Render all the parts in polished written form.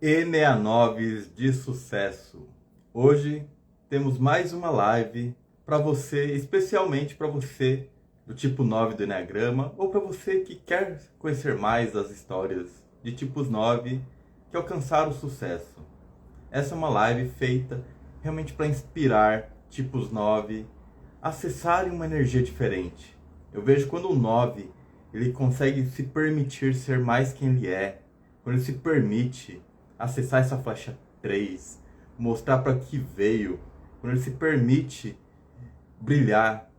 Eneanoves de sucesso. Hoje temos mais uma live para você, especialmente para você do tipo 9 do Eneagrama ou para você que quer conhecer mais das histórias de tipos 9 que alcançaram o sucesso. Essa é uma live feita realmente para inspirar tipos 9 a acessarem uma energia diferente. Eu vejo quando o 9 ele consegue se permitir ser mais quem ele é, quando ele se permite acessar essa faixa 3, mostrar para que veio, quando ele se permite brilhar,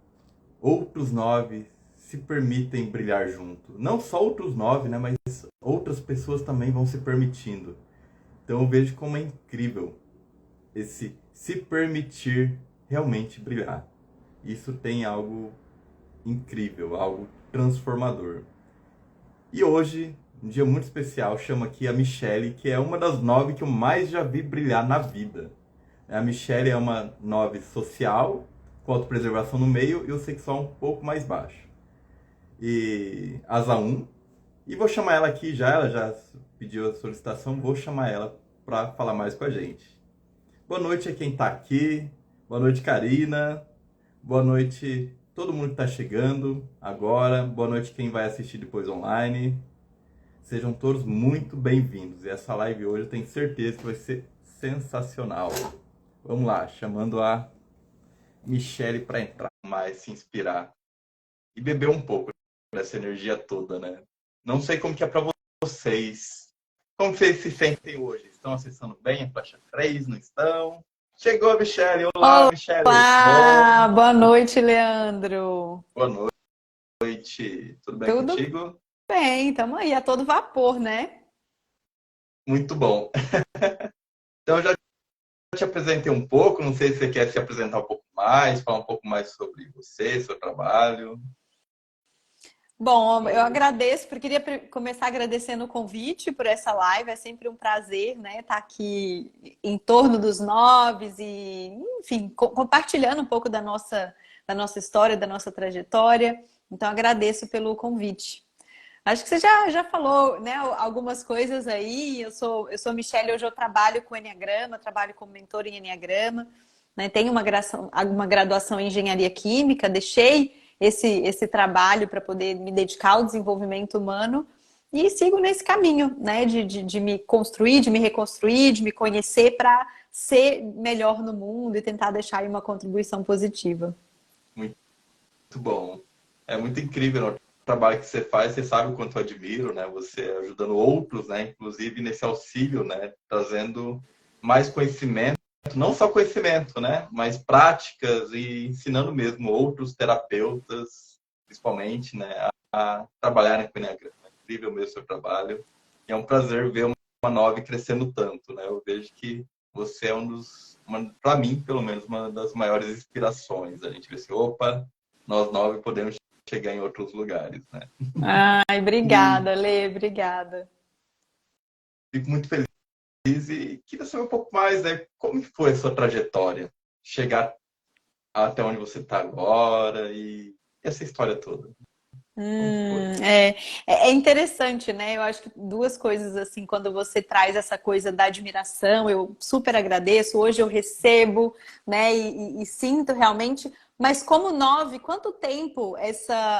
outros 9 se permitem brilhar junto. Não só outros 9, né, mas outras pessoas também vão se permitindo. Então eu vejo como é incrível esse se permitir realmente brilhar. Isso tem algo incrível, algo transformador. E hoje, um dia muito especial, chamo aqui a Michelle, que é uma das 9 que eu mais já vi brilhar na vida. A Michelle é uma 9 social, com autopreservação no meio e o sexual um pouco mais baixo. E asa 1. E vou chamar ela aqui já, ela já pediu a solicitação, vou chamar ela para falar mais com a gente. Boa noite a quem está aqui, boa noite Karina, boa noite todo mundo que está chegando agora, boa noite quem vai assistir depois online. Sejam todos muito bem-vindos. E essa live hoje eu tenho certeza que vai ser sensacional. Vamos lá, chamando a Michelle para entrar mais, se inspirar e beber um pouco dessa energia toda, né? Não sei como que é para vocês. Como vocês se sentem hoje? Estão acessando bem a faixa 3? Não estão? Chegou a Michelle. Olá, Michelle. Olá, boa noite, Leandro. Boa noite. Tudo bem Tudo contigo? bem, estamos aí a todo vapor, né? Muito bom. Então, já te apresentei um pouco, não sei se você quer se apresentar um pouco mais, falar um pouco mais sobre você, seu trabalho. Bom, eu Ou... agradeço, porque queria começar agradecendo o convite por essa live. É sempre um prazer, né, estar aqui em torno dos noves e, enfim, compartilhando um pouco da nossa história, da nossa trajetória. Então, agradeço pelo convite. Acho que você já falou, né, algumas coisas aí. Eu sou Michelle, hoje eu trabalho com Enneagrama, trabalho como mentor em Enneagrama, né? Tenho uma graduação em engenharia química, deixei esse trabalho para poder me dedicar ao desenvolvimento humano e sigo nesse caminho, né, de me construir, de me reconstruir, de me conhecer para ser melhor no mundo e tentar deixar aí uma contribuição positiva. Muito bom. É muito incrível, né, o trabalho que você faz, você sabe o quanto eu admiro, né? Você ajudando outros, né? Inclusive nesse auxílio, né? Trazendo mais conhecimento, não só conhecimento, né? Mas práticas e ensinando mesmo outros terapeutas, principalmente, né? A trabalharem com o Enneagrama. É incrível mesmo o seu trabalho. E é um prazer ver uma nove crescendo tanto, né? Eu vejo que você é para mim, pelo menos, uma das maiores inspirações. A gente vê assim, opa, nós nove podemos chegar em outros lugares, né? Ai, E obrigada, Lê, obrigada. fico muito feliz e queria saber um pouco mais, né? Como foi a sua trajetória? Chegar até onde você está agora e essa história toda. Como foi? É interessante, né? Eu acho que duas coisas assim, quando você traz essa coisa da admiração, eu super agradeço. Hoje eu recebo, né? E sinto realmente. Mas como nove, quanto tempo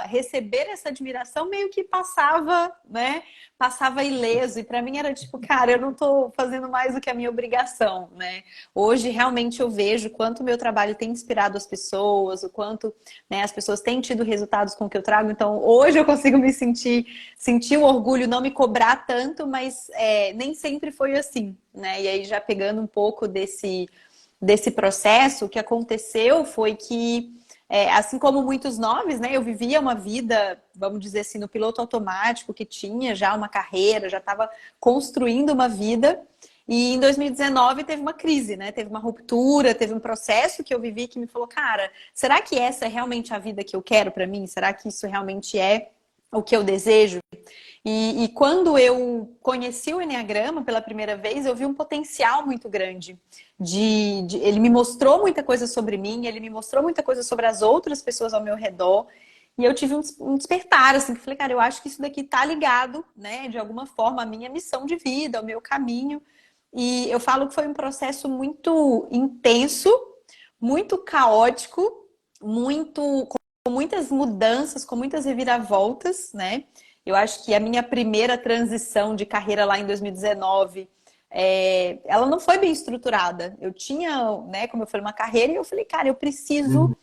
receber essa admiração meio que passava, né? Passava ileso. E para mim era tipo, cara, eu não tô fazendo mais do que a minha obrigação, né? Hoje realmente eu vejo o quanto o meu trabalho tem inspirado as pessoas, o quanto, né, as pessoas têm tido resultados com o que eu trago. Então, hoje eu consigo sentir o orgulho, não me cobrar tanto, mas nem sempre foi assim, né? E aí, já pegando um pouco desse processo, o que aconteceu foi que, assim como muitos noves, né, eu vivia uma vida, vamos dizer assim, no piloto automático, que tinha já uma carreira, já estava construindo uma vida. E em 2019 teve uma crise, né? Teve uma ruptura, teve um processo que eu vivi que me falou, cara, será que essa é realmente a vida que eu quero para mim? Será que isso realmente é o que eu desejo? E quando eu conheci o Enneagrama pela primeira vez, eu vi um potencial muito grande. Ele me mostrou muita coisa sobre mim, ele me mostrou muita coisa sobre as outras pessoas ao meu redor. E eu tive um despertar, assim, que falei, cara, eu acho que isso daqui tá ligado, né, de alguma forma, à minha missão de vida, ao meu caminho. E eu falo que foi um processo muito intenso, muito caótico, com muitas mudanças, com muitas reviravoltas, né? Eu acho que a minha primeira transição de carreira lá em 2019, ela não foi bem estruturada. Eu tinha, né, como eu falei, uma carreira e eu falei, cara, eu preciso Uhum.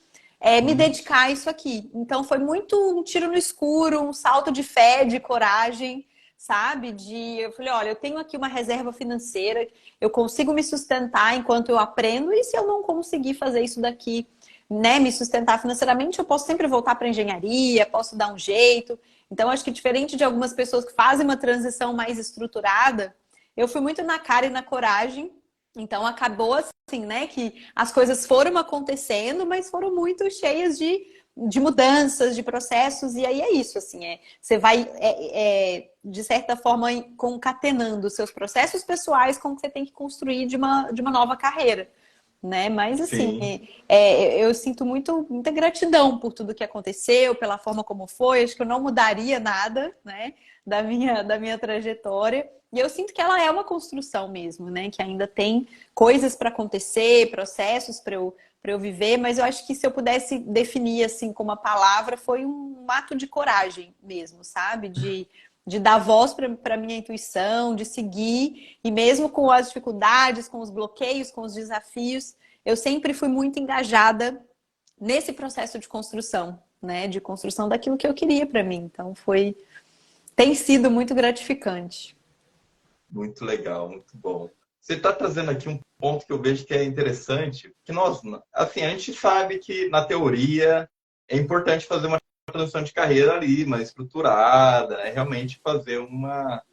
me dedicar a isso aqui. Então foi muito um tiro no escuro, um salto de fé, de coragem, sabe? Eu falei, olha, eu tenho aqui uma reserva financeira, eu consigo me sustentar enquanto eu aprendo, e se eu não conseguir fazer isso daqui, né, me sustentar financeiramente, eu posso sempre voltar para engenharia, posso dar um jeito. Então, acho que diferente de algumas pessoas que fazem uma transição mais estruturada, eu fui muito na cara e na coragem. Então, acabou assim, né, que as coisas foram acontecendo, mas foram muito cheias de mudanças, de processos, e aí é isso, assim, você vai, de certa forma, concatenando os seus processos pessoais com o que você tem que construir de uma nova carreira, né? Mas, assim, Sim. eu sinto muita gratidão por tudo que aconteceu, pela forma como foi, acho que eu não mudaria nada, né, da minha trajetória, e eu sinto que ela é uma construção mesmo, né, que ainda tem coisas para acontecer, processos para eu viver, mas eu acho que se eu pudesse definir assim com uma palavra, foi um ato de coragem mesmo, sabe? De dar voz para a minha intuição, de seguir, e mesmo com as dificuldades, com os bloqueios, com os desafios, eu sempre fui muito engajada nesse processo de construção, né? De construção daquilo que eu queria para mim. Então tem sido muito gratificante. Muito legal, muito bom. Você está trazendo aqui um ponto que eu vejo que é interessante, que nós, assim, a gente sabe que na teoria é importante fazer uma transição de carreira ali, mais estruturada, né? Realmente fazer uma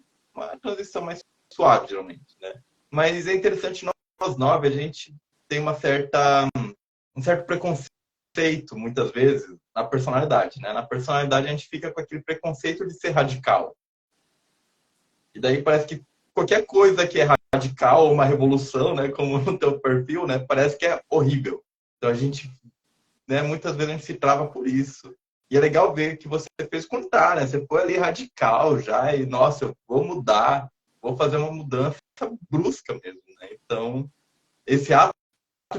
transição mais suave, geralmente, né? Mas é interessante, nós nove, a gente tem um certo preconceito, muitas vezes, na personalidade, né? Na personalidade a gente fica com aquele preconceito de ser radical. E daí parece que qualquer coisa que é radical, uma revolução, né, como no teu perfil, né, parece que é horrível. Então a gente, né, muitas vezes a gente se trava por isso. E é legal ver que você fez contar, né? Você foi ali radical já e, nossa, eu vou mudar, vou fazer uma mudança brusca mesmo, né? Então, esse ato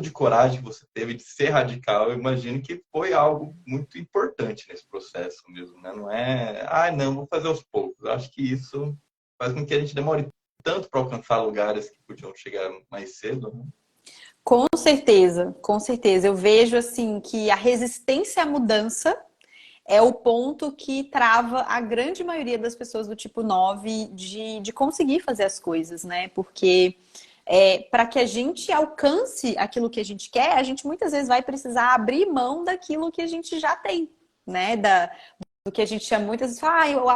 de coragem que você teve de ser radical, eu imagino que foi algo muito importante nesse processo mesmo, né? Não é, não, vou fazer aos poucos. Eu acho que isso faz com que a gente demore tanto para alcançar lugares que podiam chegar mais cedo, né? Com certeza, com certeza. Eu vejo assim que a resistência à mudança é o ponto que trava a grande maioria das pessoas do tipo 9 de conseguir fazer as coisas, né? Porque para que a gente alcance aquilo que a gente quer, a gente muitas vezes vai precisar abrir mão daquilo que a gente já tem, né? Do que a gente chama muitas vezes,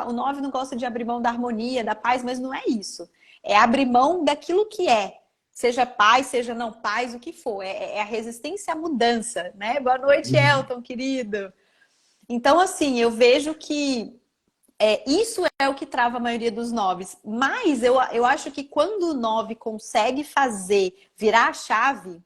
o 9 não gosta de abrir mão da harmonia, da paz, mas não é isso. É abrir mão daquilo que é. Seja paz, seja não paz, o que for. É a resistência à mudança, né? Boa noite, Uhum. Elton, querido. Então, assim, eu vejo que isso é o que trava a maioria dos noves. Mas eu acho que quando o 9 consegue virar a chave,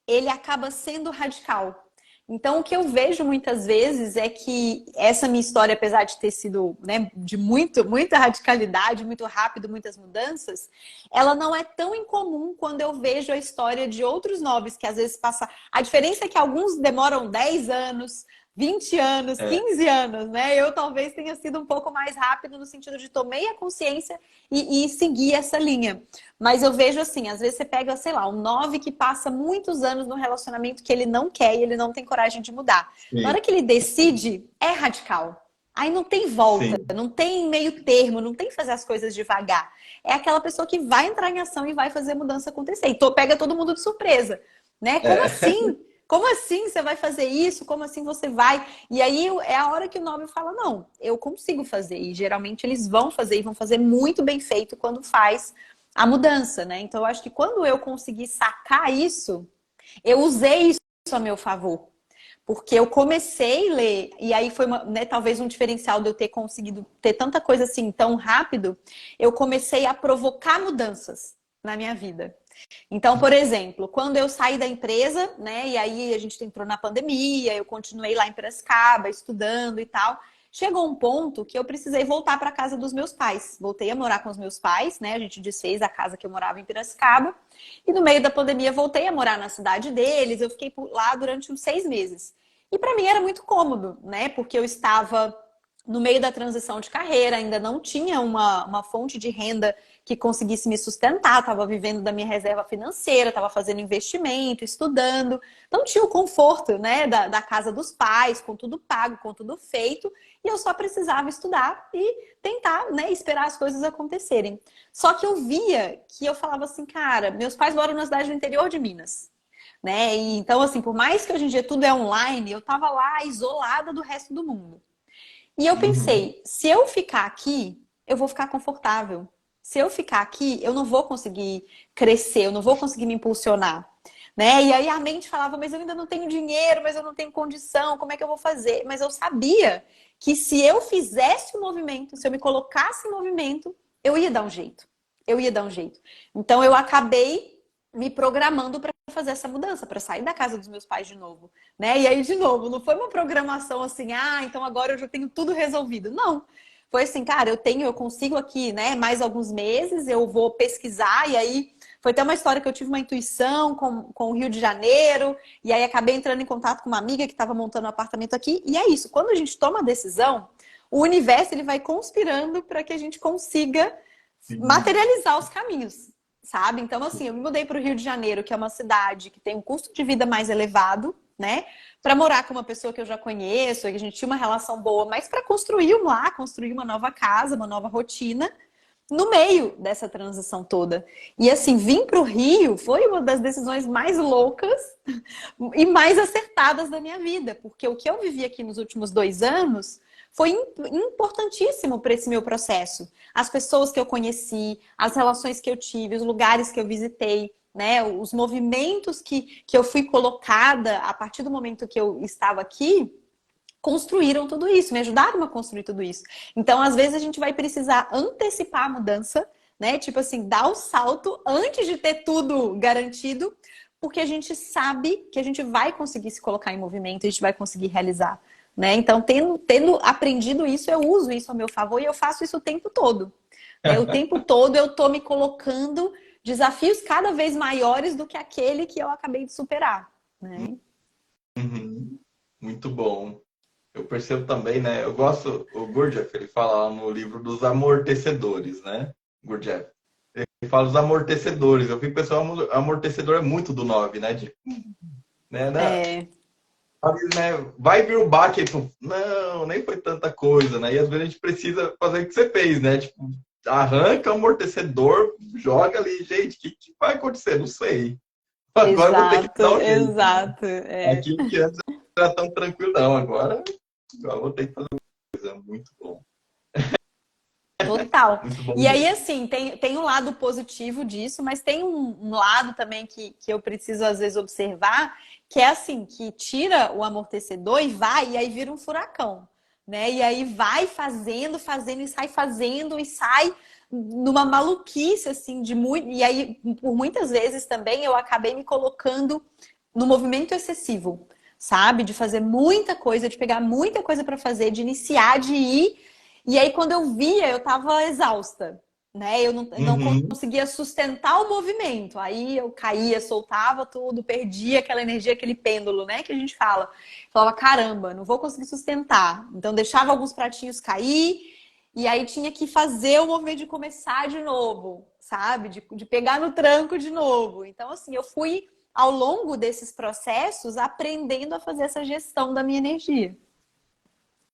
ele acaba sendo radical. Então, o que eu vejo muitas vezes é que essa minha história, apesar de ter sido, né, de muita radicalidade, muito rápido, muitas mudanças, ela não é tão incomum quando eu vejo a história de outros noves que às vezes passam. A diferença é que alguns demoram 10 anos, 20 anos, É, 15 anos, né? Eu talvez tenha sido um pouco mais rápido no sentido de tomei a consciência e segui essa linha. Mas eu vejo assim, às vezes você pega, sei lá, um 9 que passa muitos anos no relacionamento que ele não quer e ele não tem coragem de mudar. Na sim, hora que ele decide, é radical. Aí não tem volta, sim. não tem meio termo, não tem fazer as coisas devagar. É aquela pessoa que vai entrar em ação e vai fazer a mudança acontecer. E pega todo mundo de surpresa, né? Como É. assim? Como assim você vai fazer isso? Como assim você vai? E aí é a hora que o 9 fala: não, eu consigo fazer. E geralmente eles vão fazer e vão fazer muito bem feito quando faz a mudança, né? Então eu acho que quando eu consegui sacar isso, eu usei isso a meu favor. Porque eu comecei a ler, e aí foi né, talvez um diferencial de eu ter conseguido ter tanta coisa assim tão rápido, eu comecei a provocar mudanças na minha vida. Então, por exemplo, quando eu saí da empresa, né, e aí a gente entrou na pandemia, eu continuei lá em Piracicaba estudando e tal. chegou um ponto que eu precisei voltar para casa dos meus pais. Voltei a morar com os meus pais, né? A gente desfez a casa que eu morava em Piracicaba. E no meio da pandemia voltei a morar na cidade deles. Eu fiquei lá durante uns 6 meses. E para mim era muito cômodo, né? Porque eu estava no meio da transição de carreira, ainda não tinha uma fonte de renda que conseguisse me sustentar, estava vivendo da minha reserva financeira, estava fazendo investimento, estudando. Então tinha o conforto, né, da casa dos pais, com tudo pago, com tudo feito, e eu só precisava estudar e tentar, né, esperar as coisas acontecerem. Só que eu via que eu falava assim, cara, meus pais moram na cidade do interior de Minas. Né? E, então, assim, por mais que hoje em dia tudo é online, eu estava lá isolada do resto do mundo. E eu Uhum. pensei, se eu ficar aqui, eu vou ficar confortável. Se eu ficar aqui, eu não vou conseguir crescer, eu não vou conseguir me impulsionar. Né? E aí a mente falava, mas eu ainda não tenho dinheiro, mas eu não tenho condição, como é que eu vou fazer? Mas eu sabia que se eu fizesse o movimento, se eu me colocasse em movimento, eu ia dar um jeito. Eu ia dar um jeito. Então eu acabei me programando para fazer essa mudança, para sair da casa dos meus pais de novo, né? E aí de novo, não foi uma programação assim, ah, então agora eu já tenho tudo resolvido. Não. Foi assim, cara, eu consigo aqui, né, mais alguns meses, eu vou pesquisar, e aí foi até uma história que eu tive uma intuição com o Rio de Janeiro, e aí acabei entrando em contato com uma amiga que estava montando um apartamento aqui, e é isso, quando a gente toma a decisão, o universo ele vai conspirando para que a gente consiga Sim. materializar os caminhos, sabe? Então, assim, eu me mudei para o Rio de Janeiro, que é uma cidade que tem um custo de vida mais elevado, né? Para morar com uma pessoa que eu já conheço, que a gente tinha uma relação boa, mas para construir um lar, construir uma nova casa, uma nova rotina, no meio dessa transição toda. E assim, vir para o Rio foi uma das decisões mais loucas e mais acertadas da minha vida, porque o que eu vivi aqui nos últimos 2 anos foi importantíssimo para esse meu processo. As pessoas que eu conheci, as relações que eu tive, os lugares que eu visitei, né, os movimentos que eu fui colocada a partir do momento que eu estava aqui, construíram tudo isso, me ajudaram a construir tudo isso. Então, às vezes, a gente vai precisar antecipar a mudança, né? Tipo assim, dar o salto antes de ter tudo garantido, porque a gente sabe que a gente vai conseguir se colocar em movimento, a gente vai conseguir realizar. Né? Então, tendo aprendido isso, eu uso isso ao meu favor e eu faço isso o tempo todo. Né? O tempo todo eu estou me colocando desafios cada vez maiores do que aquele que eu acabei de superar. Né? Uhum. Muito bom. Eu percebo também, né? Eu gosto, o Gurdjieff, ele fala lá no livro dos amortecedores, né? Gurdjieff. Ele fala dos amortecedores. Eu fico pensando, amortecedor é muito do 9, né? Né? É, Né? Vai vir o baque, tipo, não, nem foi tanta coisa, né? E às vezes a gente precisa fazer o que você fez, né? Tipo, arranca o amortecedor, joga ali, gente, o que vai acontecer? Não sei. Agora eu vou ter que exato, dar um jeito. exato. É. Aquilo que antes era tão tranquilo, não. Agora eu vou ter que fazer coisa. Muito bom. Total. Muito bom E aí, mesmo. assim, tem um lado positivo disso, mas tem um lado também que eu preciso, às vezes, observar, que é assim, que tira o amortecedor e vai, e aí vira um furacão, né? E aí vai fazendo, fazendo, e sai numa maluquice, assim, de muito... E aí, por muitas vezes também, eu acabei me colocando no movimento excessivo, sabe? De fazer muita coisa, de pegar muita coisa para fazer, de iniciar, de ir e aí, quando eu via, eu tava exausta, né? Eu não Uhum. conseguia sustentar o movimento. Aí eu caía, soltava tudo, perdia aquela energia, aquele pêndulo, né? Que a gente fala. Falava, caramba, não vou conseguir sustentar. Então, deixava alguns pratinhos cair, e aí tinha que fazer o movimento de começar de novo, sabe? De pegar no tranco de novo. Então, assim, eu fui, ao longo desses processos, aprendendo a fazer essa gestão da minha energia.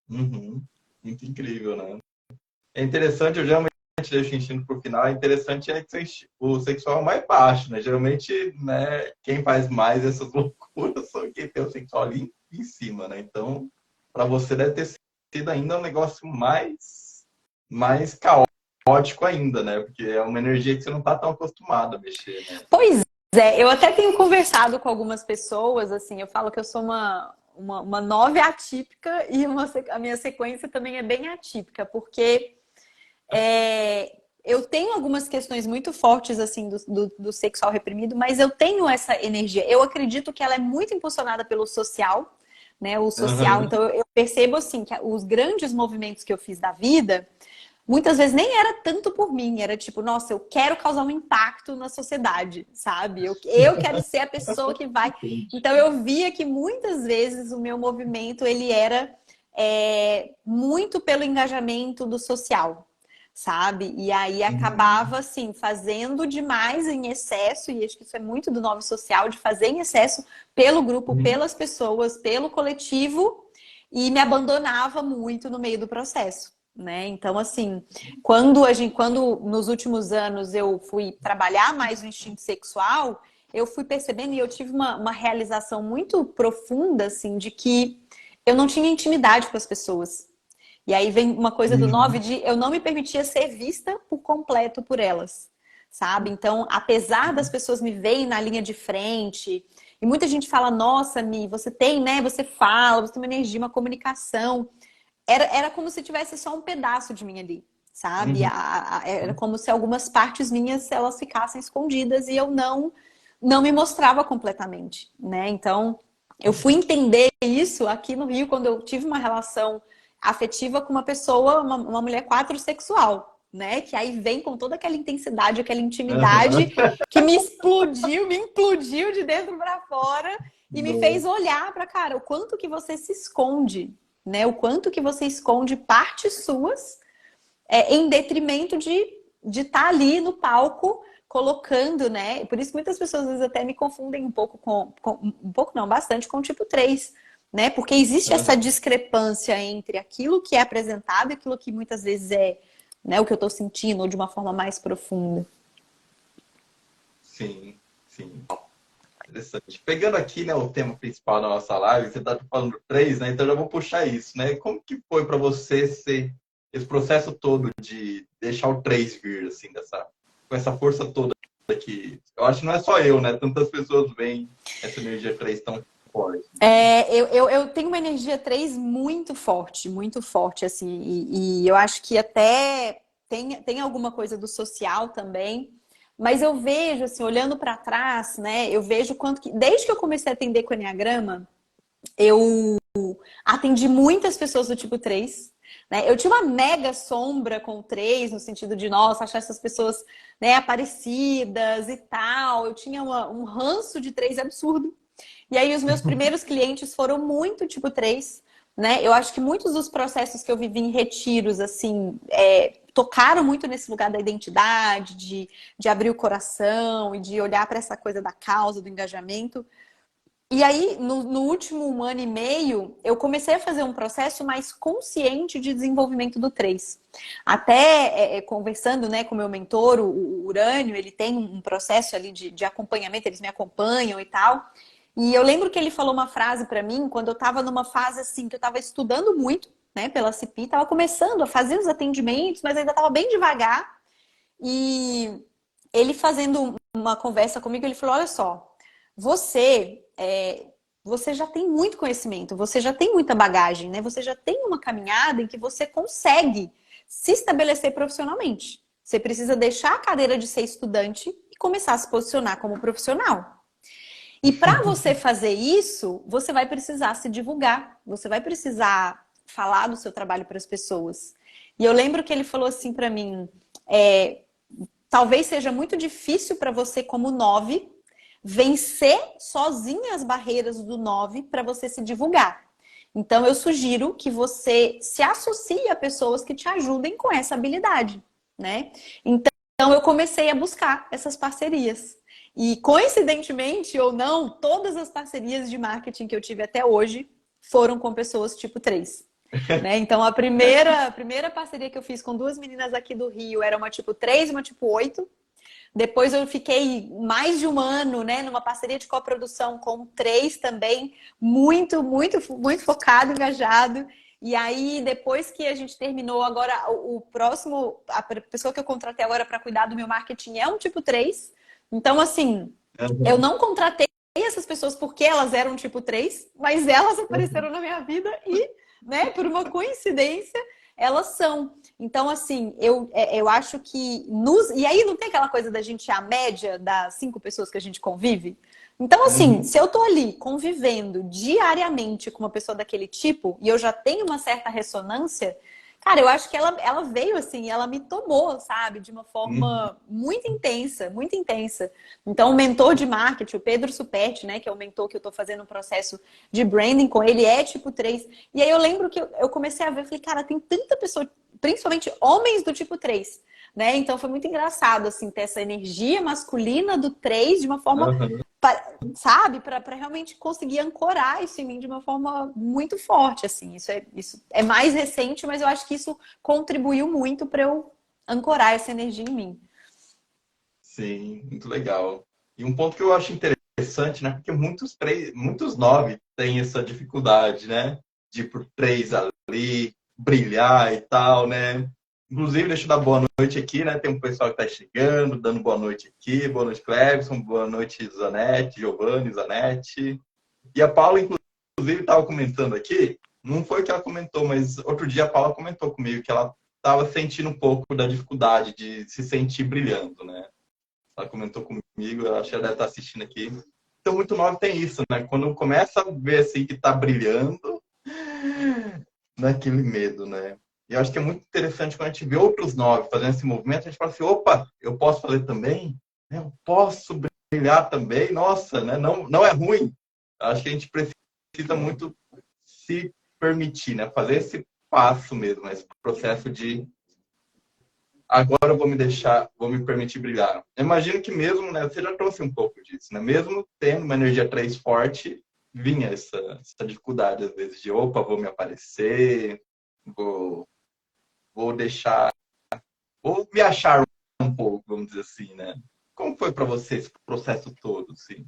Uhum. Muito incrível, né? É interessante, eu geralmente deixo o instinto pro final. É interessante é que o sexual é mais baixo, né? Geralmente, né, quem faz mais essas loucuras são quem tem o sexual ali em cima, né? Então, para você deve ter sido ainda um negócio mais caótico ainda, né? Porque é uma energia que você não está tão acostumado a mexer, né? Pois é, eu até tenho conversado com algumas pessoas, assim, eu falo que eu sou uma 9 atípica e a minha sequência também é bem atípica, porque eu tenho algumas questões muito fortes, assim, do sexual reprimido, mas eu tenho essa energia. Eu acredito que ela é muito impulsionada pelo social, né, o social. Aham. Então eu percebo assim que os grandes movimentos que eu fiz da vida muitas vezes nem era tanto por mim, era tipo, nossa, eu quero causar um impacto na sociedade, sabe? Eu quero ser a pessoa que vai. Entendi. Então eu via que muitas vezes o meu movimento ele era muito pelo engajamento do social, sabe? E aí Uhum. acabava assim fazendo demais em excesso, e acho que isso é muito do novo social, de fazer em excesso pelo grupo, Uhum. pelas pessoas, pelo coletivo, e me abandonava muito no meio do processo. Né? Então, assim, quando nos últimos anos eu fui trabalhar mais o instinto sexual, eu fui percebendo e eu tive uma realização muito profunda, assim, de que eu não tinha intimidade com as pessoas. E aí vem uma coisa do 9 Uhum. de eu não me permitia ser vista por completo por elas, sabe? Então, apesar das pessoas me verem na linha de frente, e muita gente fala, nossa, Mi, você tem, né? Você fala, você tem uma energia, uma comunicação. Era como se tivesse só um pedaço de mim ali, sabe? Uhum. Era como se algumas partes minhas elas ficassem escondidas e eu não me mostrava completamente, né? Então, eu fui entender isso aqui no Rio quando eu tive uma relação afetiva com uma pessoa, uma mulher quatrosexual, né? Que aí vem com toda aquela intensidade, aquela Aham. intimidade que me implodiu de dentro para fora e me fez Nossa. olhar para, cara, o quanto que você se esconde, né? O quanto que você esconde partes suas em detrimento de estar ali no palco colocando, né? Por isso que muitas pessoas às vezes até me confundem um pouco um pouco não, bastante com o tipo 3, né? Porque existe essa Aham. discrepância entre aquilo que é apresentado e aquilo que muitas vezes é, né, o que eu estou sentindo ou de uma forma mais profunda. Sim, sim. Interessante. Pegando aqui, né, o tema principal da nossa live, você está falando três, né? Então eu já vou puxar isso, né? Como que foi para você ser esse processo todo de deixar o três vir, assim, com essa força toda que eu acho que não é só eu, né? Tantas pessoas veem essa energia três tão forte. Eu tenho uma energia 3 muito forte, assim, e eu acho que até tem alguma coisa do social também, mas eu vejo, assim, olhando para trás, né, eu vejo quanto que, desde que eu comecei a atender com o Enneagrama, eu atendi muitas pessoas do tipo 3, né, eu tinha uma mega sombra com o 3, no sentido de, nossa, achar essas pessoas, né, aparecidas e tal, eu tinha um ranço de 3 absurdo, e aí os meus primeiros clientes foram muito tipo 3, né? Eu acho que muitos dos processos que eu vivi em retiros, assim, tocaram muito nesse lugar da identidade, de abrir o coração e de olhar para essa coisa da causa, do engajamento. E aí, no último 1 ano e meio, eu comecei a fazer um processo mais consciente de desenvolvimento do 3. Até conversando, né, com o meu mentor, o Urânio, ele tem um processo ali de acompanhamento, eles me acompanham e tal. E eu lembro que ele falou uma frase para mim quando eu estava numa fase assim, que eu estava estudando muito, né, pela CPI, estava começando a fazer os atendimentos, mas ainda estava bem devagar. E ele fazendo uma conversa comigo, ele falou: olha só, você já tem muito conhecimento, você já tem muita bagagem, né? Você já tem uma caminhada em que você consegue se estabelecer profissionalmente. Você precisa deixar a cadeira de ser estudante e começar a se posicionar como profissional. E para você fazer isso, você vai precisar se divulgar, você vai precisar falar do seu trabalho para as pessoas. E eu lembro que ele falou assim para mim: talvez seja muito difícil para você, como 9, vencer sozinha as barreiras do 9 para você se divulgar. Então, eu sugiro que você se associe a pessoas que te ajudem com essa habilidade, né? Então, eu comecei a buscar essas parcerias. E, coincidentemente ou não, todas as parcerias de marketing que eu tive até hoje foram com pessoas tipo 3. Né? Então, a primeira parceria que eu fiz com duas meninas aqui do Rio era uma tipo 3 e uma tipo 8. Depois eu fiquei mais de 1 ano, né, numa parceria de coprodução com 3 também, muito focado, engajado. E aí, depois que a gente terminou, agora o próximo, a pessoa que eu contratei agora para cuidar do meu marketing é um tipo 3. Então, assim, eu Aham. não contratei essas pessoas porque elas eram tipo 3, mas elas apareceram na minha vida e, né, por uma coincidência, elas são. Então, assim, eu acho que E aí não tem aquela coisa da gente a média das 5 pessoas que a gente convive? Então, assim, Uhum. se eu tô ali convivendo diariamente com uma pessoa daquele tipo e eu já tenho uma certa ressonância, cara, eu acho que ela veio assim, ela me tomou, sabe, de uma Uhum. forma muito intensa, muito intensa. Então, o mentor de marketing, o Pedro Superti, né, que é o mentor que eu tô fazendo um processo de branding com ele, é tipo 3. E aí eu lembro que eu comecei a ver, eu falei, cara, tem tanta pessoa, principalmente homens do tipo 3, né? Então foi muito engraçado, assim, ter essa energia masculina do 3 de uma forma, Uhum. sabe, para realmente conseguir ancorar isso em mim de uma forma muito forte, assim. Isso é mais recente, mas eu acho que isso contribuiu muito para eu ancorar essa energia em mim. Sim, muito legal. E um ponto que eu acho interessante, né? Porque muitos 9 têm essa dificuldade, né? De ir por 3 ali, brilhar e tal, né? Inclusive, deixa eu dar boa noite aqui, né? Tem um pessoal que está chegando, dando boa noite aqui. Boa noite, Clebson. Boa noite, Zanete, Giovanni, Zanete. E a Paula, inclusive, estava comentando aqui, não foi que ela comentou, mas outro dia a Paula comentou comigo que ela estava sentindo um pouco da dificuldade de se sentir brilhando, né? Ela comentou comigo, eu acho que ela deve estar assistindo aqui. Então, muito nove tem isso, né? Quando começa a ver assim que está brilhando, naquele medo, né? E eu acho que é muito interessante quando a gente vê outros 9 fazendo esse movimento, a gente fala assim, opa, eu posso fazer também? Né? Eu posso brilhar também? Nossa, né? Não, não é ruim. Eu acho que a gente precisa muito se permitir, né? Fazer esse passo mesmo, esse processo de agora eu vou me deixar, vou me permitir brilhar. Eu imagino que mesmo, né, você já trouxe um pouco disso, né? Mesmo tendo uma energia 3 forte, vinha essa dificuldade às vezes de, opa, vou me aparecer, vou, vou deixar, vou me achar um pouco, vamos dizer assim, né? Como foi para você esse processo todo, assim?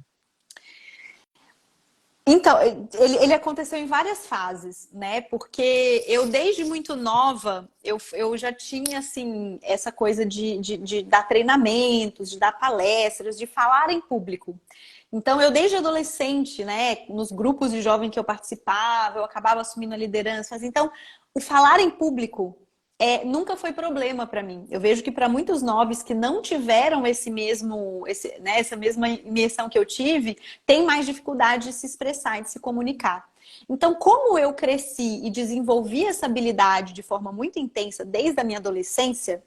Então, ele aconteceu em várias fases, né? Porque eu, desde muito nova, eu já tinha, assim, essa coisa de dar treinamentos, de dar palestras, de falar em público. Então, eu, desde adolescente, né, nos grupos de jovem que eu participava, eu acabava assumindo a liderança. Então, o falar em público nunca foi problema para mim. Eu vejo que para muitos novos que não tiveram né, essa mesma imersão que eu tive, tem mais dificuldade de se expressar e de se comunicar. Então, como eu cresci e desenvolvi essa habilidade de forma muito intensa desde a minha adolescência,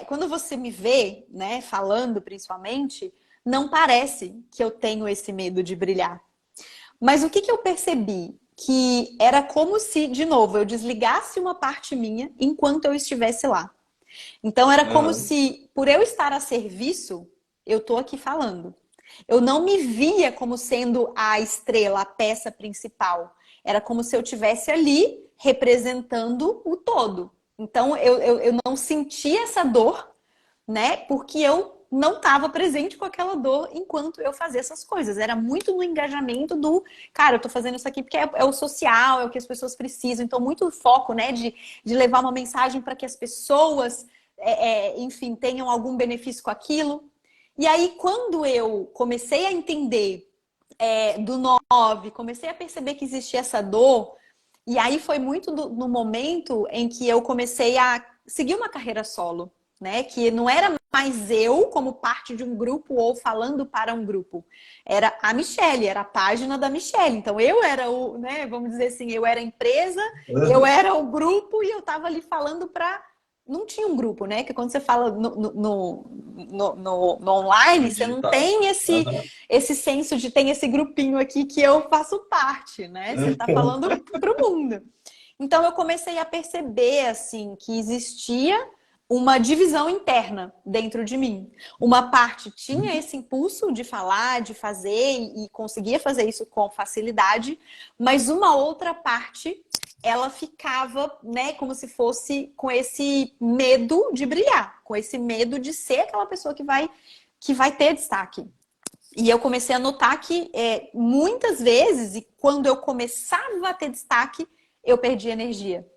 quando você me vê, né, falando principalmente, não parece que eu tenho esse medo de brilhar. Mas o que eu percebi? Que era como se, de novo, eu desligasse uma parte minha enquanto eu estivesse lá. Então era como Aham. se, por eu estar a serviço, eu tô aqui falando. Eu não me via como sendo a estrela, a peça principal. Era como se eu tivesse ali representando o todo. Então eu não sentia essa dor, né? Porque eu não estava presente com aquela dor enquanto eu fazia essas coisas. Era muito no engajamento do, cara, eu tô fazendo isso aqui porque é o social, é o que as pessoas precisam. Então, muito foco, né, de levar uma mensagem para que as pessoas, enfim, tenham algum benefício com aquilo. E aí, quando eu comecei a entender do 9, comecei a perceber que existia essa dor, e aí foi muito no momento em que eu comecei a seguir uma carreira solo, né? Que não era mais eu como parte de um grupo ou falando para um grupo. Era a Michelle, era a página da Michelle. Então eu era o, né, vamos dizer assim, eu era a empresa, eu Aham. era o grupo e eu estava ali falando para não tinha um grupo, né? Que quando você fala no online, No você não digital. tem Aham. esse senso de tem esse grupinho aqui que eu faço parte, né? Você está falando para o mundo. Então eu comecei a perceber assim que existia uma divisão interna dentro de mim. Uma parte tinha esse impulso de falar, de fazer e conseguia fazer isso com facilidade, mas uma outra parte ela ficava, né, como se fosse com esse medo de brilhar, com esse medo de ser aquela pessoa que vai ter destaque. E eu comecei a notar que muitas vezes, e quando eu começava a ter destaque, eu perdia energia.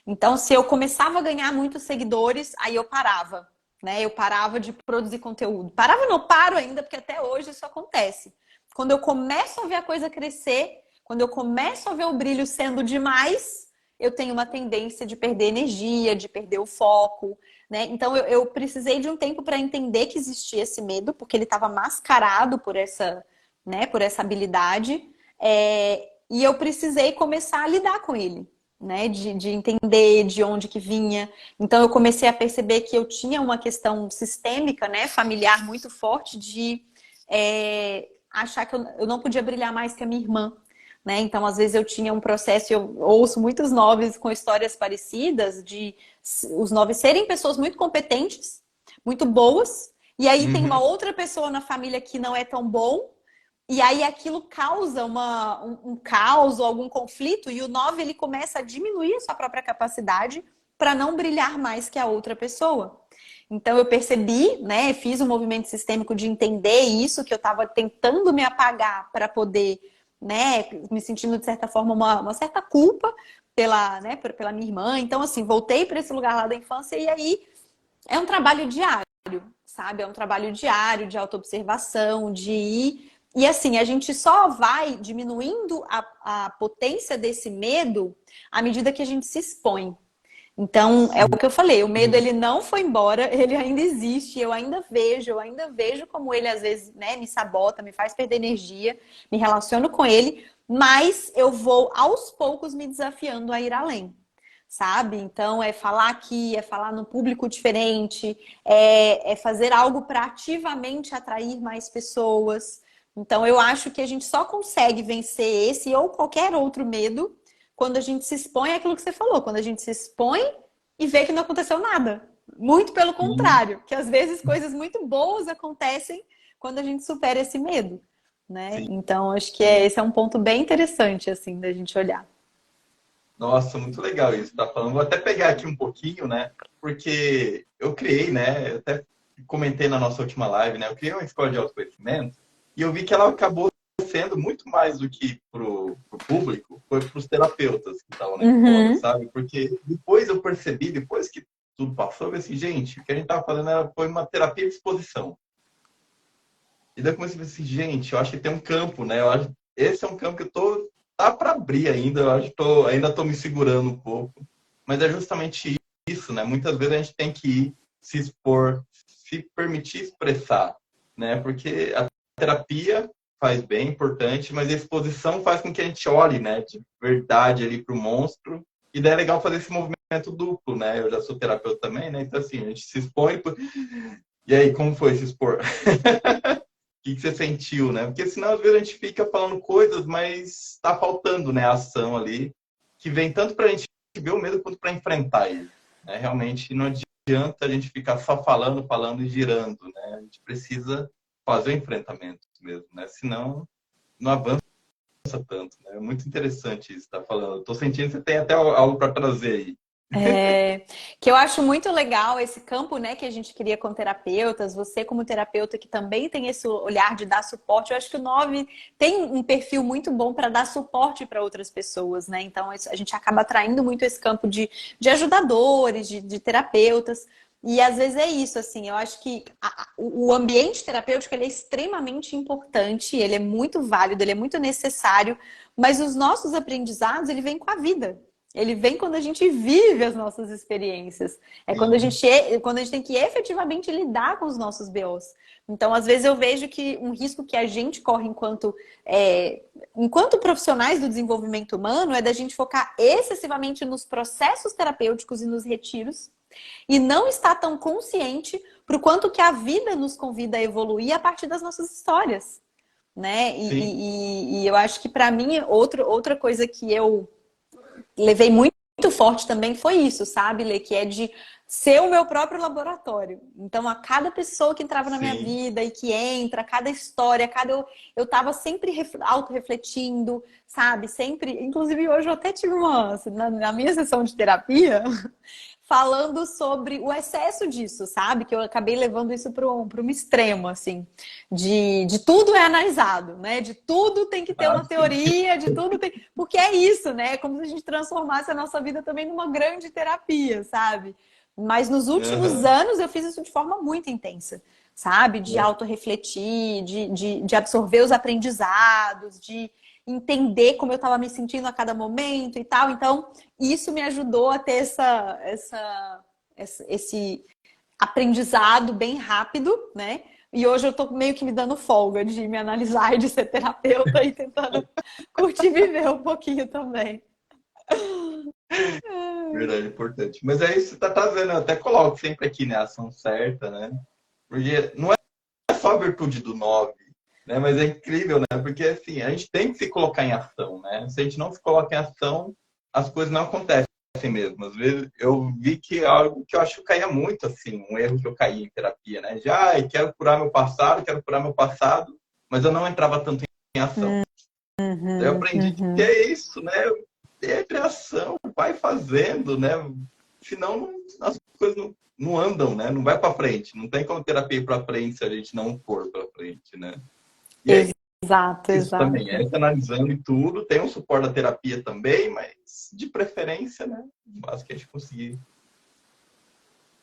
Então, se eu começava a ganhar muitos seguidores, aí eu parava, né? Eu parava de produzir conteúdo. Parava, não paro ainda, porque até hoje isso acontece. Quando eu começo a ver a coisa crescer, quando eu começo a ver o brilho sendo demais, eu tenho uma tendência de perder energia, de perder o foco, né? Então eu precisei de um tempo para entender que existia esse medo, porque ele estava mascarado por essa, né, por essa habilidade. E eu precisei começar a lidar com ele, né? De entender de onde que vinha. Então eu comecei a perceber que eu tinha uma questão sistêmica, né, familiar muito forte de achar que eu não podia brilhar mais que a minha irmã. Né? Então, às vezes eu tinha um processo, eu ouço muitos noves com histórias parecidas, de os noves serem pessoas muito competentes, muito boas, e aí tem uma Uhum. outra pessoa na família que não é tão bom, e aí aquilo causa um caos ou algum conflito, e o 9 ele começa a diminuir a sua própria capacidade para não brilhar mais que a outra pessoa. Então eu percebi, né, fiz um movimento sistêmico de entender isso, que eu estava tentando me apagar para poder, né, me sentindo de certa forma uma certa culpa pela minha irmã. Então assim, voltei para esse lugar lá da infância e aí é um trabalho diário, sabe? É um trabalho diário de autoobservação, de ir. E assim, a gente só vai diminuindo a potência desse medo à medida que a gente se expõe. Então, é o Sim. que eu falei, o medo Uhum. ele não foi embora, ele ainda existe, eu ainda vejo como ele às vezes, né, me sabota, me faz perder energia, me relaciono com ele, mas eu vou aos poucos me desafiando a ir além, sabe? Então, é falar aqui, é falar num público diferente, é fazer algo para ativamente atrair mais pessoas. Então, eu acho que a gente só consegue vencer esse ou qualquer outro medo quando a gente se expõe àquilo que você falou, quando a gente se expõe e vê que não aconteceu nada. Muito pelo Sim. contrário, que às vezes coisas muito boas acontecem quando a gente supera esse medo, né? Sim. Então, acho que esse é um ponto bem interessante, assim, da gente olhar. Nossa, muito legal isso que tá falando. Vou até pegar aqui um pouquinho, né? Porque eu criei, né? Eu até comentei na nossa última live, né? Eu criei uma escola de autoconhecimento e eu vi que ela acabou sendo muito mais do que pro público, foi para os terapeutas que estavam na escola, Uhum. sabe? Porque depois eu percebi, depois que tudo passou, eu falei assim, gente, o que a gente tava fazendo foi uma terapia de exposição. E daí eu comecei a pensar assim, gente, eu acho que tem um campo, né? Eu acho, esse é um campo que eu tô tá para abrir ainda, eu acho que ainda tô me segurando um pouco. Mas é justamente isso, né? Muitas vezes a gente tem que ir se expor, se permitir expressar, né? Porque a terapia faz bem, importante, mas a exposição faz com que a gente olhe, né, de verdade ali para o monstro. E daí é legal fazer esse movimento duplo, né? Eu já sou terapeuta também, né? Então assim, a gente se expõe. E aí, como foi se expor? Que você sentiu, né? Porque senão às vezes a gente fica falando coisas, mas está faltando, né, a ação ali, que vem tanto para a gente ver o medo quanto para enfrentar ele. Né? Realmente não adianta a gente ficar só falando, falando e girando, né? A gente precisa fazer o enfrentamento mesmo, né? Senão não avança tanto, né? É muito interessante isso que está falando. Estou sentindo que você tem até algo para trazer aí. Que eu acho muito legal esse campo, né, que a gente cria com terapeutas, você como terapeuta que também tem esse olhar de dar suporte, eu acho que o 9 tem um perfil muito bom para dar suporte para outras pessoas, né? Então a gente acaba atraindo muito esse campo de ajudadores, de terapeutas. E às vezes é isso, assim, eu acho que o ambiente terapêutico ele é extremamente importante, ele é muito válido, ele é muito necessário, mas os nossos aprendizados, ele vem com a vida. Ele vem quando a gente vive as nossas experiências. É Sim, quando a gente tem que efetivamente lidar com os nossos BOs. Então, às vezes, eu vejo que um risco que a gente corre enquanto profissionais do desenvolvimento humano é da gente focar excessivamente nos processos terapêuticos e nos retiros e não estar tão consciente para o quanto que a vida nos convida a evoluir a partir das nossas histórias. Né? sim. E eu acho que, para mim, outra coisa que eu levei muito forte também foi isso, sabe, Lê? Que é de ser o meu próprio laboratório. Então, a cada pessoa que entrava na minha Sim. vida e que entra, cada história, eu tava sempre auto-refletindo, sabe? Sempre. Inclusive, hoje eu até tive na minha sessão de terapia, falando sobre o excesso disso, sabe? Que eu acabei levando isso para um extremo, assim, de tudo é analisado, né? De tudo tem que ter Ah, uma sim. teoria, de tudo tem. Porque é isso, né? É como se a gente transformasse a nossa vida também numa grande terapia, sabe? Mas nos últimos Uhum. anos eu fiz isso de forma muito intensa, sabe? De autorrefletir, de absorver os aprendizados, entender como eu estava me sentindo a cada momento e tal. Então, isso me ajudou a ter esse aprendizado bem rápido, né? E hoje eu tô meio que me dando folga de me analisar e de ser terapeuta e tentando curtir viver um pouquinho também. Verdade, importante. Mas é isso que você tá trazendo, eu até coloco sempre aqui, né, a ação certa, né? Porque não é só a virtude do 9, né? Mas é incrível, né? Porque assim, a gente tem que se colocar em ação, né? Se a gente não se coloca em ação, as coisas não acontecem mesmo. Às vezes eu vi que é algo que eu acho que caía muito, assim, um erro que eu caí em terapia, né? Já, quero curar meu passado, mas eu não entrava tanto em ação. Daí eu aprendi que é isso, né? É criação, vai fazendo, né? Senão as coisas não andam, né? Não vai para frente. Não tem como terapia ir para frente se a gente não for para frente, né? E é Exato, isso também, exato. é analisando e tudo. Tem um suporte da terapia também, mas de preferência, né? Mas que a gente conseguir.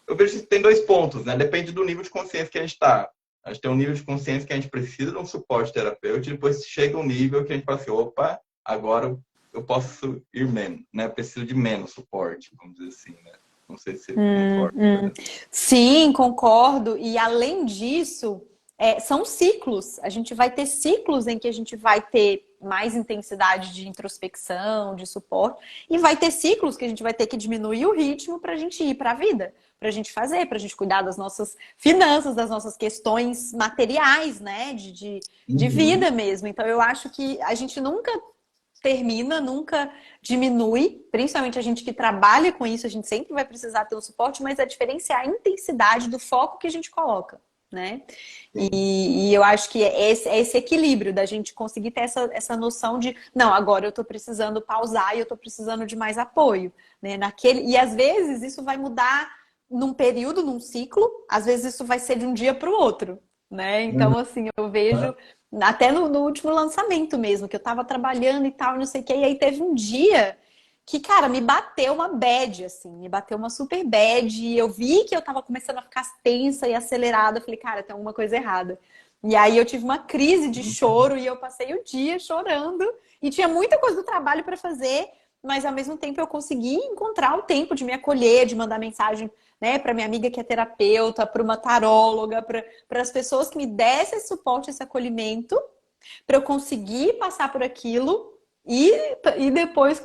Eu vejo que tem dois pontos, né? Depende do nível de consciência que a gente está. A gente tem um nível de consciência que a gente precisa de um suporte terapêutico, e depois chega um nível que a gente fala assim, opa, agora eu posso ir menos, né? Eu preciso de menos suporte, vamos dizer assim, né? Não sei se você concorda. Sim, concordo. E além disso, são ciclos. A gente vai ter ciclos em que a gente vai ter mais intensidade de introspecção, de suporte, e vai ter ciclos que a gente vai ter que diminuir o ritmo para a gente ir para a vida, para a gente fazer, para a gente cuidar das nossas finanças, das nossas questões materiais, né? De Uhum. vida mesmo. Então, eu acho que a gente nunca termina, nunca diminui, principalmente a gente que trabalha com isso, a gente sempre vai precisar ter um suporte, mas a diferença é a intensidade do foco que a gente coloca, né? Sim. E eu acho que é esse equilíbrio da gente conseguir ter essa noção de, não, agora eu tô precisando pausar e eu tô precisando de mais apoio, né? E às vezes isso vai mudar num período, num ciclo, às vezes isso vai ser de um dia para o outro, né? Então, assim, eu vejo até no último lançamento mesmo, que eu tava trabalhando e tal, não sei o que, e aí teve um dia que, cara, me bateu uma bad, assim, me bateu uma super bad, e eu vi que eu tava começando a ficar tensa e acelerada, eu falei, cara, tem alguma coisa errada. E aí eu tive uma crise de choro e eu passei o dia chorando, e tinha muita coisa do trabalho para fazer, mas ao mesmo tempo eu consegui encontrar o tempo de me acolher, de mandar mensagem, né, para minha amiga que é terapeuta, para uma taróloga, para as pessoas que me dessem esse suporte, esse acolhimento, para eu conseguir passar por aquilo e depois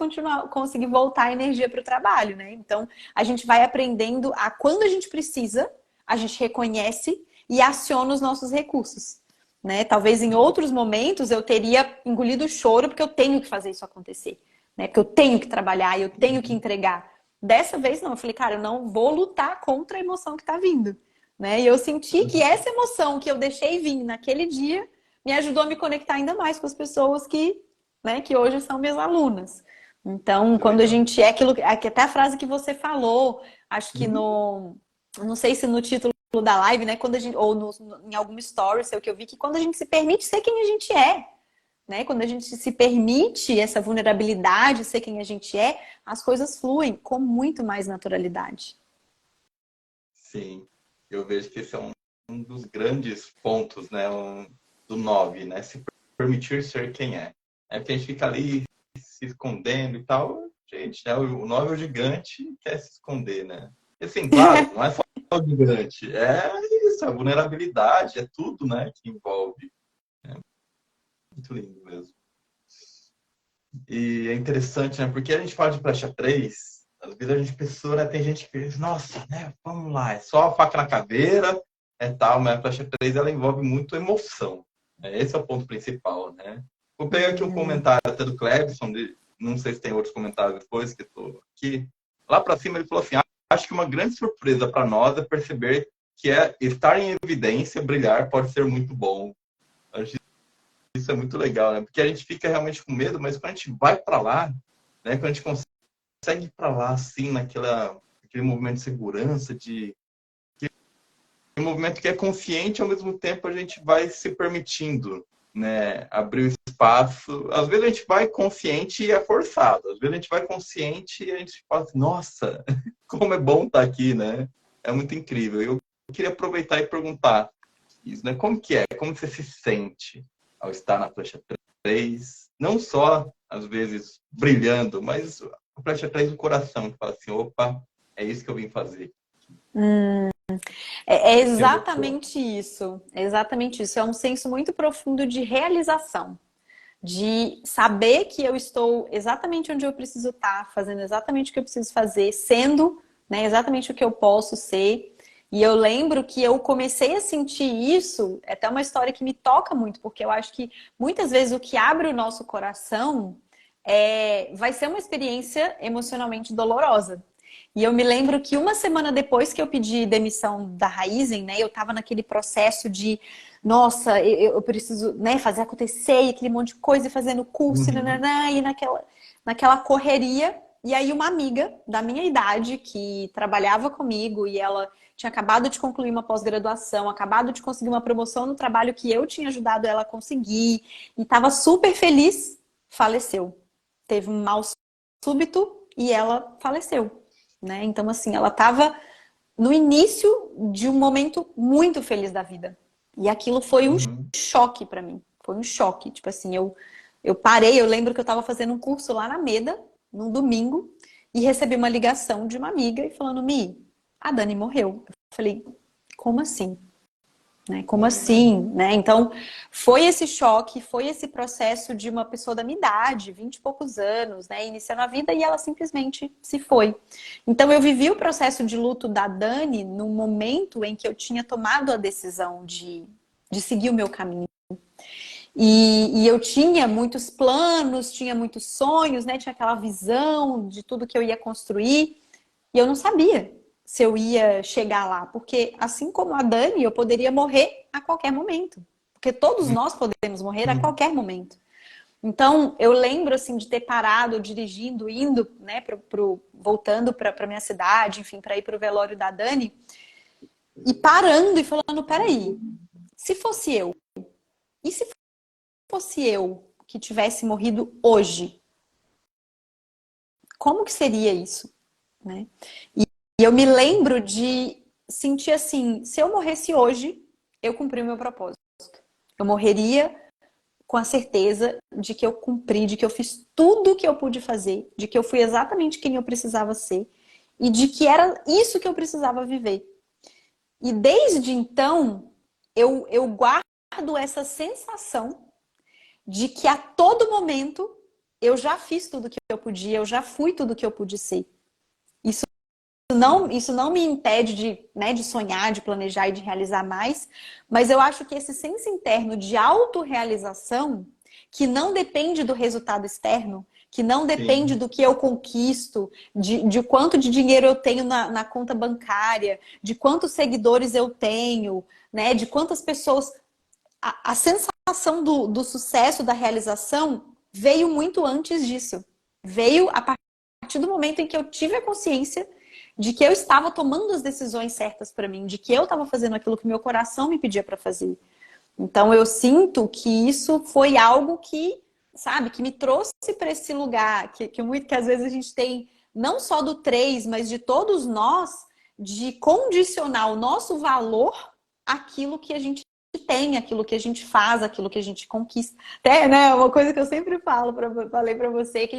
conseguir voltar a energia para o trabalho, né? Então, a gente vai aprendendo a quando a gente precisa, a gente reconhece e aciona os nossos recursos, né? Talvez em outros momentos eu teria engolido o choro porque eu tenho que fazer isso acontecer, né? Porque eu tenho que trabalhar e eu tenho que entregar. Dessa vez não, eu falei, cara, eu não vou lutar contra a emoção que está vindo, né? E eu senti que essa emoção que eu deixei vir naquele dia me ajudou a me conectar ainda mais com as pessoas que, né, que hoje são minhas alunas. Então, Muito quando a legal. gente aquilo, até a frase que você falou, acho que Uhum. não sei se no título da live, né, quando a gente ou em algum story, sei o que eu vi que quando a gente se permite ser quem a gente é, né? Quando a gente se permite essa vulnerabilidade, ser quem a gente é, as coisas fluem com muito mais naturalidade. Sim, eu vejo que esse é um dos grandes pontos, né, do 9, né, se permitir ser quem é. É porque a gente fica ali se escondendo e tal, gente, né, o 9 é o gigante e quer se esconder, né. E assim, claro, não é só o gigante, é isso, a vulnerabilidade, é tudo, né, que envolve. É muito lindo mesmo. E é interessante, né, porque a gente fala de flecha 3, às vezes a gente pensou, né, tem gente que diz, nossa, né, vamos lá, é só a faca na caveira, é tal, mas a flecha 3 ela envolve muito emoção. Né? Esse é o ponto principal, né? Vou pegar aqui um comentário até do Clebson, não sei se tem outros comentários depois que estou aqui. Lá para cima ele falou assim, acho que uma grande surpresa para nós é perceber que estar em evidência, brilhar pode ser muito bom. Acho isso é muito legal, né? Porque a gente fica realmente com medo, mas quando a gente vai para lá, né? Quando a gente consegue ir para lá, assim, aquele movimento de segurança, um movimento que é consciente, ao mesmo tempo a gente vai se permitindo, né? Abrir o espaço. Às vezes a gente vai consciente e é forçado. Às vezes a gente vai consciente e a gente fala assim, nossa, como é bom estar aqui, né? É muito incrível. Eu queria aproveitar e perguntar isso, né? Como que é? Como você se sente ao estar na flecha 3? 3, não só, às vezes, brilhando, mas a flecha 3 do coração, que fala assim, opa, é isso que eu vim fazer. É Esse é o meu ponto. exatamente isso. É exatamente isso. É um senso muito profundo de realização. De saber que eu estou exatamente onde eu preciso estar, fazendo exatamente o que eu preciso fazer, sendo, né, exatamente o que eu posso ser. E eu lembro que eu comecei a sentir isso, é até uma história que me toca muito, porque eu acho que muitas vezes o que abre o nosso coração vai ser uma experiência emocionalmente dolorosa. E eu me lembro que uma semana depois que eu pedi demissão da Raizen, né, eu estava naquele processo de, nossa, eu preciso, né, fazer acontecer, e aquele monte de coisa, e fazendo curso, Uhum. e naquela correria. E aí uma amiga da minha idade, que trabalhava comigo, e ela tinha acabado de concluir uma pós-graduação, acabado de conseguir uma promoção no trabalho que eu tinha ajudado ela a conseguir, e estava super feliz, faleceu. Teve um mal súbito e ela faleceu. Né? Então, assim, ela estava no início de um momento muito feliz da vida. E aquilo foi um Uhum. choque para mim. Foi um choque. Tipo assim, eu parei, eu lembro que eu estava fazendo um curso lá na Meda, num domingo, e recebi uma ligação de uma amiga e falando, Mi, a Dani morreu. Eu falei, como assim? Né? Como assim? Né? Então, foi esse choque, foi esse processo de uma pessoa da minha idade, 20 e poucos anos, né? Iniciando a vida e ela simplesmente se foi. Então, eu vivi o processo de luto da Dani no momento em que eu tinha tomado a decisão de seguir o meu caminho. E eu tinha muitos planos, tinha muitos sonhos, né? Tinha aquela visão de tudo que eu ia construir. E eu não sabia se eu ia chegar lá, porque assim como a Dani, eu poderia morrer a qualquer momento. Porque todos nós podemos morrer a Uhum. qualquer momento. Então, eu lembro assim de ter parado dirigindo, indo, né, voltando para minha cidade, enfim, para ir para o velório da Dani, e parando e falando, peraí, se fosse eu, e se fosse eu que tivesse morrido hoje, como que seria isso, né? E eu me lembro de sentir assim, se eu morresse hoje, eu cumpri o meu propósito. Eu morreria com a certeza de que eu cumpri, de que eu fiz tudo o que eu pude fazer, de que eu fui exatamente quem eu precisava ser e de que era isso que eu precisava viver. E desde então, eu guardo essa sensação de que a todo momento eu já fiz tudo o que eu podia, eu já fui tudo o que eu pude ser. Isso isso não me impede de, né, de sonhar, de planejar e de realizar mais, mas eu acho que esse senso interno de autorrealização, que não depende do resultado externo, que não depende Sim. do que eu conquisto, de quanto de dinheiro eu tenho na conta bancária, de quantos seguidores eu tenho, né, de quantas pessoas. A sensação do sucesso, da realização, veio muito antes disso. Veio a partir do momento em que eu tive a consciência de que eu estava tomando as decisões certas para mim, de que eu estava fazendo aquilo que meu coração me pedia para fazer. Então eu sinto que isso foi algo que, sabe, que me trouxe para esse lugar, que às vezes a gente tem, não só do 3, mas de todos nós, de condicionar o nosso valor àquilo que a gente tem, aquilo que a gente faz, aquilo que a gente conquista. Até, né, uma coisa que eu sempre falei para você, que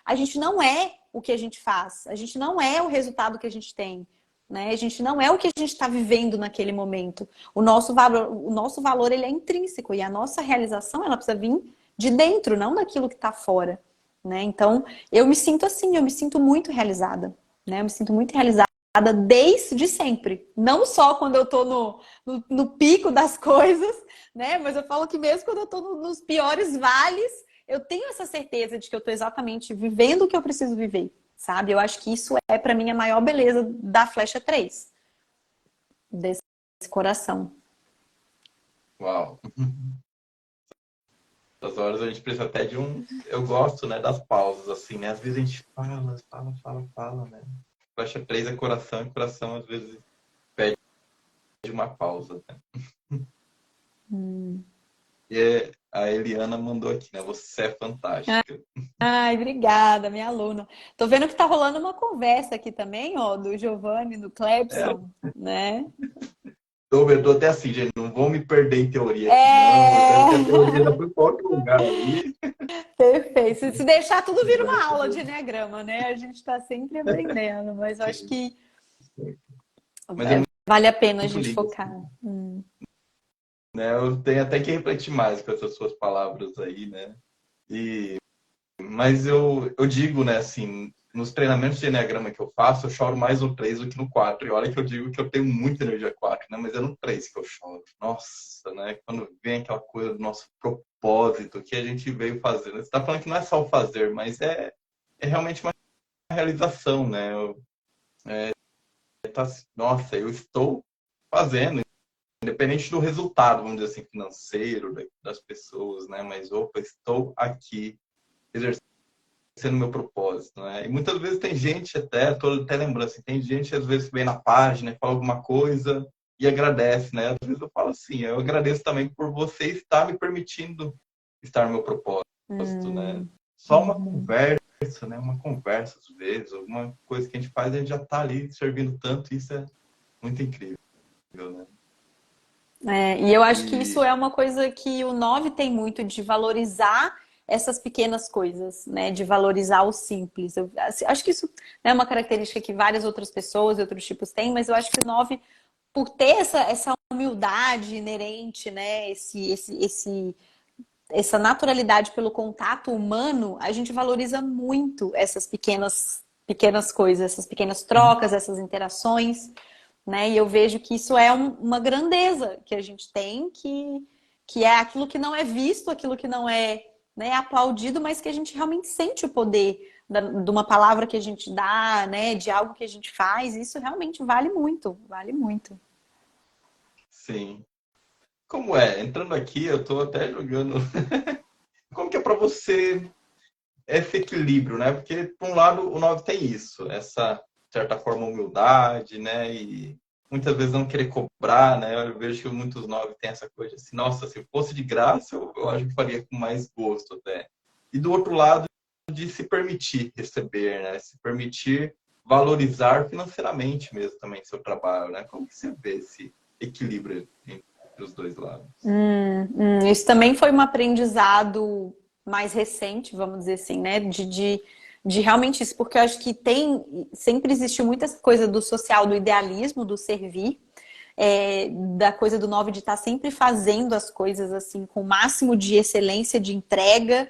a gente não é o que a gente faz, a gente não é o resultado que a gente tem, né? A gente não é o que a gente está vivendo naquele momento. O nosso valor ele é intrínseco e a nossa realização ela precisa vir de dentro, não daquilo que está fora, né? Então, eu me sinto assim, eu me sinto muito realizada, né? Eu me sinto muito realizada desde sempre. Não só quando eu estou no pico das coisas, né? Mas eu falo que mesmo quando eu estou nos piores vales, eu tenho essa certeza de que eu estou exatamente vivendo o que eu preciso viver, sabe? Eu acho que isso é, para mim, a maior beleza da Flecha 3 desse coração. Uau. Essas horas a gente precisa até de um. Eu gosto, né, das pausas, assim, né? Às vezes a gente fala, né? Flecha 3 é coração e coração às vezes pede uma pausa, né? E a Eliana mandou aqui, né? Você é fantástica. Ai, obrigada, minha aluna. Tô vendo que tá rolando uma conversa aqui também, ó, do Giovanni, do É, Clebson, né? Eu tô até assim, gente, não vou me perder em teoria aqui, não. Até porque a É, teoria já foi para outro lugar aí. perfeito. Se deixar tudo vira Vai uma aula de saber. enneagrama, né? A gente está sempre aprendendo, mas eu acho Sim, que sim. Mas é vale a pena a muito gente lindo, focar. assim, né? Eu tenho até que refletir mais com essas suas palavras aí, né? E, mas eu digo, né, assim, nos treinamentos de Enneagrama que eu faço, eu choro mais no 3 do que no 4. E olha que eu digo que eu tenho muita energia 4, né? Mas é no 3 que eu choro. Nossa, né? Quando vem aquela coisa do nosso propósito que a gente veio fazer. Você está falando que não é só o fazer, mas é realmente uma realização, né? Nossa, eu estou fazendo, independente do resultado, vamos dizer assim, financeiro das pessoas, né? Mas, opa, estou aqui exercendo meu propósito, né? E muitas vezes tem gente tô até lembrando assim, tem gente às vezes vem na página e fala alguma coisa e agradece, né? Às vezes eu falo assim, eu agradeço também por você estar me permitindo estar no meu propósito, né? Só uma Uhum. conversa, né? Uma conversa às vezes, alguma coisa que a gente faz, a gente já está ali servindo tanto, isso é muito incrível, né? É, e eu acho que isso E é uma coisa que o 9 tem muito de valorizar essas pequenas coisas, né? De valorizar o simples. Eu acho que isso é uma característica que várias outras pessoas e outros tipos têm, mas eu acho que o 9 por ter essa humildade inerente, né? Essa naturalidade pelo contato humano, a gente valoriza muito essas pequenas coisas, essas pequenas trocas, essas interações, né? E eu vejo que isso é uma grandeza que a gente tem, que é aquilo que não é visto, aquilo que não é, né, aplaudido, mas que a gente realmente sente o poder de uma palavra que a gente dá, né, de algo que a gente faz. Isso realmente vale muito, vale muito. sim. Como é? Entrando aqui, eu estou até jogando. Como que é para você esse equilíbrio, né? Porque, por um lado, o 9 tem isso, essa, de certa forma, humildade, né? E muitas vezes não querer cobrar, né? Eu vejo que muitos 9 têm essa coisa assim, nossa, se fosse de graça, eu acho que faria com mais gosto até. E do outro lado, de se permitir receber, né? Se permitir valorizar financeiramente mesmo também seu trabalho, né? Como que você vê esse equilíbrio entre os dois lados? Isso também foi um aprendizado mais recente, vamos dizer assim, né? De realmente isso, porque eu acho que sempre existiu muita coisa do social, do idealismo, do servir, da coisa do 9 de estar sempre fazendo as coisas assim, com o máximo de excelência, de entrega,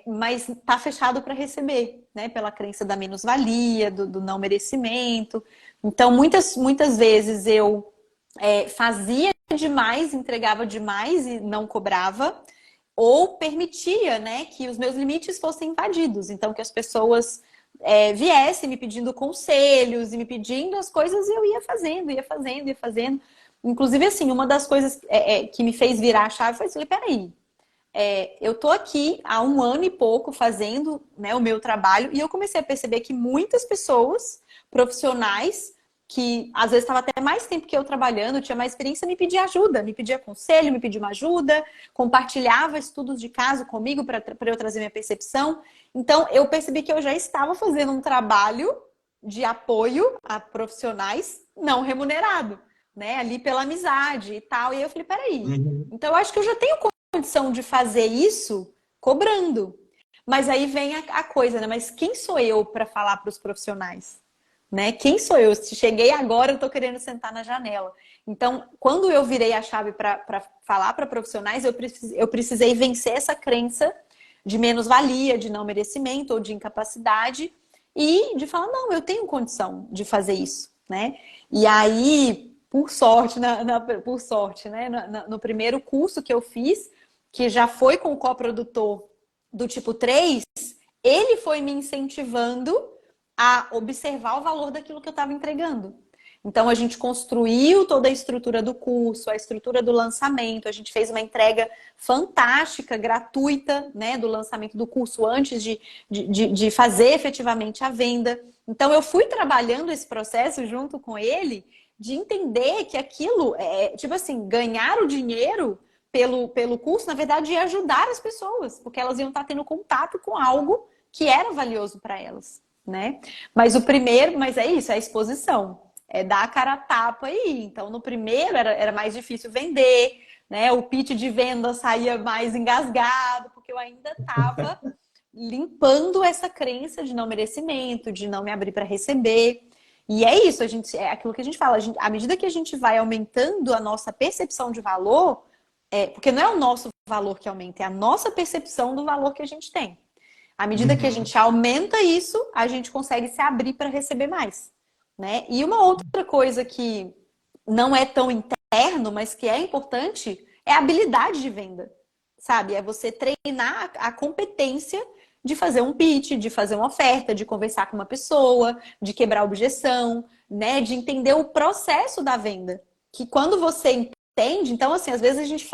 mas tá fechado para receber, né? Pela crença da menos-valia, do não merecimento. Então, muitas vezes eu fazia demais, entregava demais e não cobrava, ou permitia, né, que os meus limites fossem invadidos. Então, que as pessoas viessem me pedindo conselhos e me pedindo as coisas e eu ia fazendo, ia fazendo, ia fazendo. Inclusive, assim, uma das coisas que me fez virar a chave foi assim, peraí, eu tô aqui há um ano e pouco fazendo, né, o meu trabalho e eu comecei a perceber que muitas pessoas profissionais que às vezes estava até mais tempo que eu trabalhando, tinha mais experiência, me pedia ajuda, me pedia conselho, me pedia uma ajuda, compartilhava estudos de caso comigo para eu trazer minha percepção. Então eu percebi que eu já estava fazendo um trabalho de apoio a profissionais não remunerado, né, ali pela amizade e tal. E aí eu falei, peraí, Uhum. então eu acho que eu já tenho condição de fazer isso cobrando. Mas aí vem a coisa, né? Mas quem sou eu para falar para os profissionais? Né? Quem sou eu? Se cheguei agora, eu estou querendo sentar na janela. Então, quando eu virei a chave para falar para profissionais, eu precisei vencer essa crença de menos-valia, de não merecimento ou de incapacidade e de falar, não, eu tenho condição de fazer isso, né? E aí, por sorte, por sorte, né? No primeiro curso que eu fiz, que já foi com o coprodutor do tipo 3, ele foi me incentivando a observar o valor daquilo que eu estava entregando. Então a gente construiu toda a estrutura do curso, a estrutura do lançamento, a gente fez uma entrega fantástica, gratuita, né, do lançamento do curso antes de fazer efetivamente a venda. Então eu fui trabalhando esse processo junto com ele de entender que aquilo, tipo assim, ganhar o dinheiro pelo curso, na verdade, ia ajudar as pessoas, porque elas iam estar tendo contato com algo que era valioso para elas, né? Mas é isso, é a exposição. dar a cara a tapa aí. Então, no primeiro era mais difícil vender, né? O pitch de venda saía mais engasgado, porque eu ainda estava limpando essa crença de não merecimento, de não me abrir para receber. E é isso, é aquilo que a gente fala, à medida que a gente vai aumentando a nossa percepção de valor, porque não é o nosso valor que aumenta, é a nossa percepção do valor que a gente tem. À medida que a gente aumenta isso, a gente consegue se abrir para receber mais, né? E uma outra coisa que não é tão interno, mas que é importante, é a habilidade de venda, sabe? É você treinar a competência de fazer um pitch, de fazer uma oferta, de conversar com uma pessoa, de quebrar objeção, né? De entender o processo da venda. Que quando você entende, então assim, às vezes a gente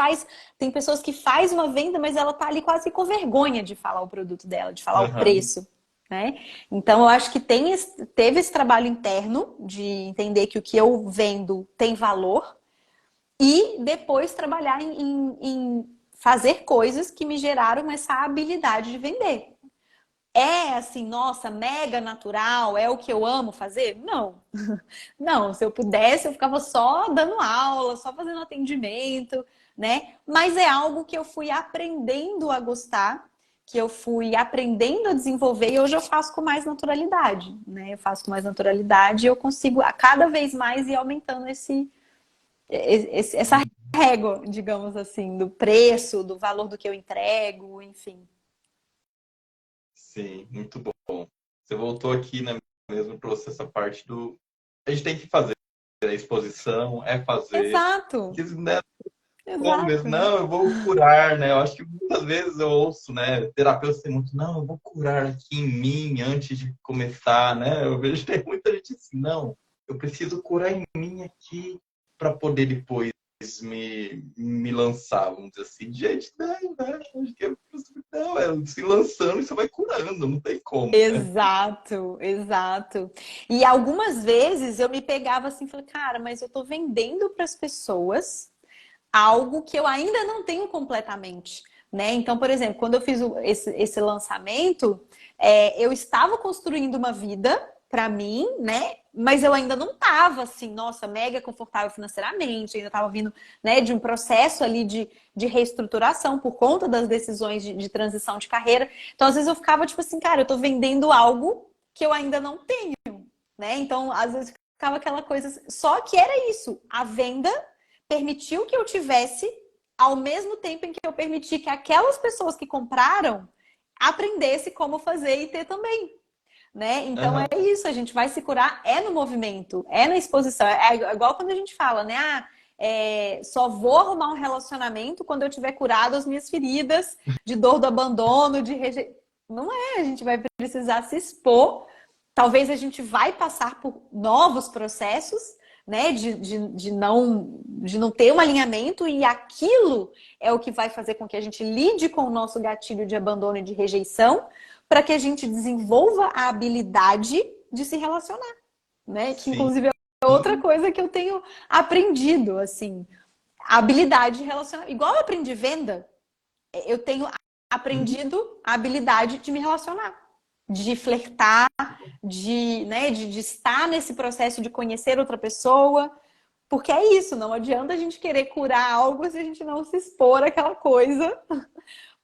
tem pessoas que faz uma venda, mas ela tá ali quase com vergonha de falar o produto dela, de falar o preço, né? Então eu acho que teve esse trabalho interno de entender que o que eu vendo tem valor e depois trabalhar em fazer coisas que me geraram essa habilidade de vender. É assim, nossa, mega natural, é o que eu amo fazer? Não. Não, se eu pudesse, eu ficava só dando aula, só fazendo atendimento, né? Mas é algo que eu fui aprendendo a gostar, que eu fui aprendendo a desenvolver e hoje eu faço com mais naturalidade, né? Eu faço com mais naturalidade e eu consigo a cada vez mais ir aumentando essa régua, digamos assim, do preço, do valor do que eu entrego, enfim. Sim, muito bom. Você voltou aqui, né, mesmo trouxe essa parte do... A gente tem que fazer a exposição, fazer... Exato, Que, né, como mesmo, exato. não, eu vou curar, né? Eu acho que muitas vezes eu ouço, né, terapeutas tem muito, não, eu vou curar aqui em mim antes de começar, né? Eu vejo que tem muita gente assim, não, eu preciso curar em mim aqui para poder depois me lançar, vamos dizer assim. Gente, não, né? Acho que não, se lançando e você vai curando, não tem como, né? Exato, exato. E algumas vezes eu me pegava assim, falei, cara, mas eu tô vendendo para as pessoas algo que eu ainda não tenho completamente, né? Então, por exemplo, quando eu fiz esse lançamento, eu estava construindo uma vida para mim, né? Mas eu ainda não estava assim, nossa, mega confortável financeiramente, ainda estava vindo, né, de um processo ali de reestruturação por conta das decisões de transição de carreira. Então, às vezes eu ficava tipo assim, cara, eu tô vendendo algo que eu ainda não tenho, né? Então, às vezes ficava aquela coisa, só que era isso, a venda permitiu que eu tivesse, ao mesmo tempo em que eu permiti que aquelas pessoas que compraram aprendessem como fazer e ter também, né? Então é Aham. isso, a gente vai se curar no movimento, na exposição. É igual quando a gente fala, né? Só vou arrumar um relacionamento quando eu tiver curado as minhas feridas de dor do abandono, de rejeição. Não é, a gente vai precisar se expor. Talvez a gente vai passar por novos processos, né? De não ter um alinhamento, e aquilo é o que vai fazer com que a gente lide com o nosso gatilho de abandono e de rejeição, para que a gente desenvolva a habilidade de se relacionar, né? Que Sim. inclusive é outra coisa que eu tenho aprendido, assim, a habilidade de relacionar. Igual eu aprendi venda, eu tenho aprendido a habilidade de me relacionar, de flertar, né, de estar nesse processo de conhecer outra pessoa, porque é isso, não adianta a gente querer curar algo se a gente não se expor àquela coisa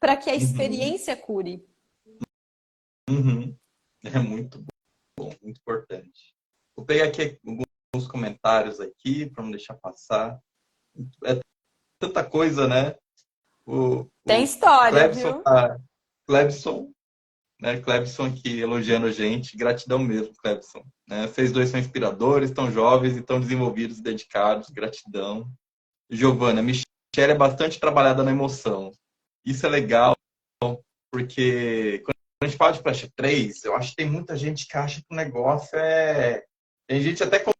para que a Uhum. experiência cure. Uhum. É muito bom, muito importante. Vou pegar aqui alguns comentários aqui para não deixar passar. É tanta coisa, né? Tem O história, Clebson, viu? Clebson, né? Clebson aqui elogiando a gente. Gratidão mesmo, Clebson. Né? Vocês dois são inspiradores, tão jovens e tão desenvolvidos, dedicados. Gratidão. Giovana, Michelle é bastante trabalhada na emoção. Isso é legal, porque quando a gente fala de flecha 3, eu acho que tem muita gente que acha que o negócio é... Tem gente até que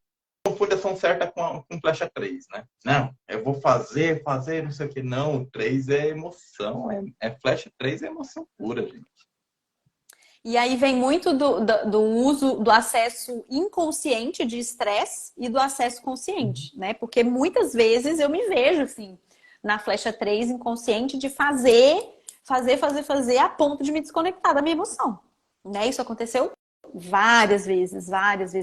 confunde a ação certa com flecha 3, né? Não, eu vou fazer, não sei o que. Não, o 3 é emoção, flecha 3 é emoção pura, gente. E aí vem muito do uso, do acesso inconsciente de estresse e do acesso consciente, né? Porque muitas vezes eu me vejo, assim, na flecha 3 inconsciente de fazer a ponto de me desconectar da minha emoção, né? Isso aconteceu várias vezes,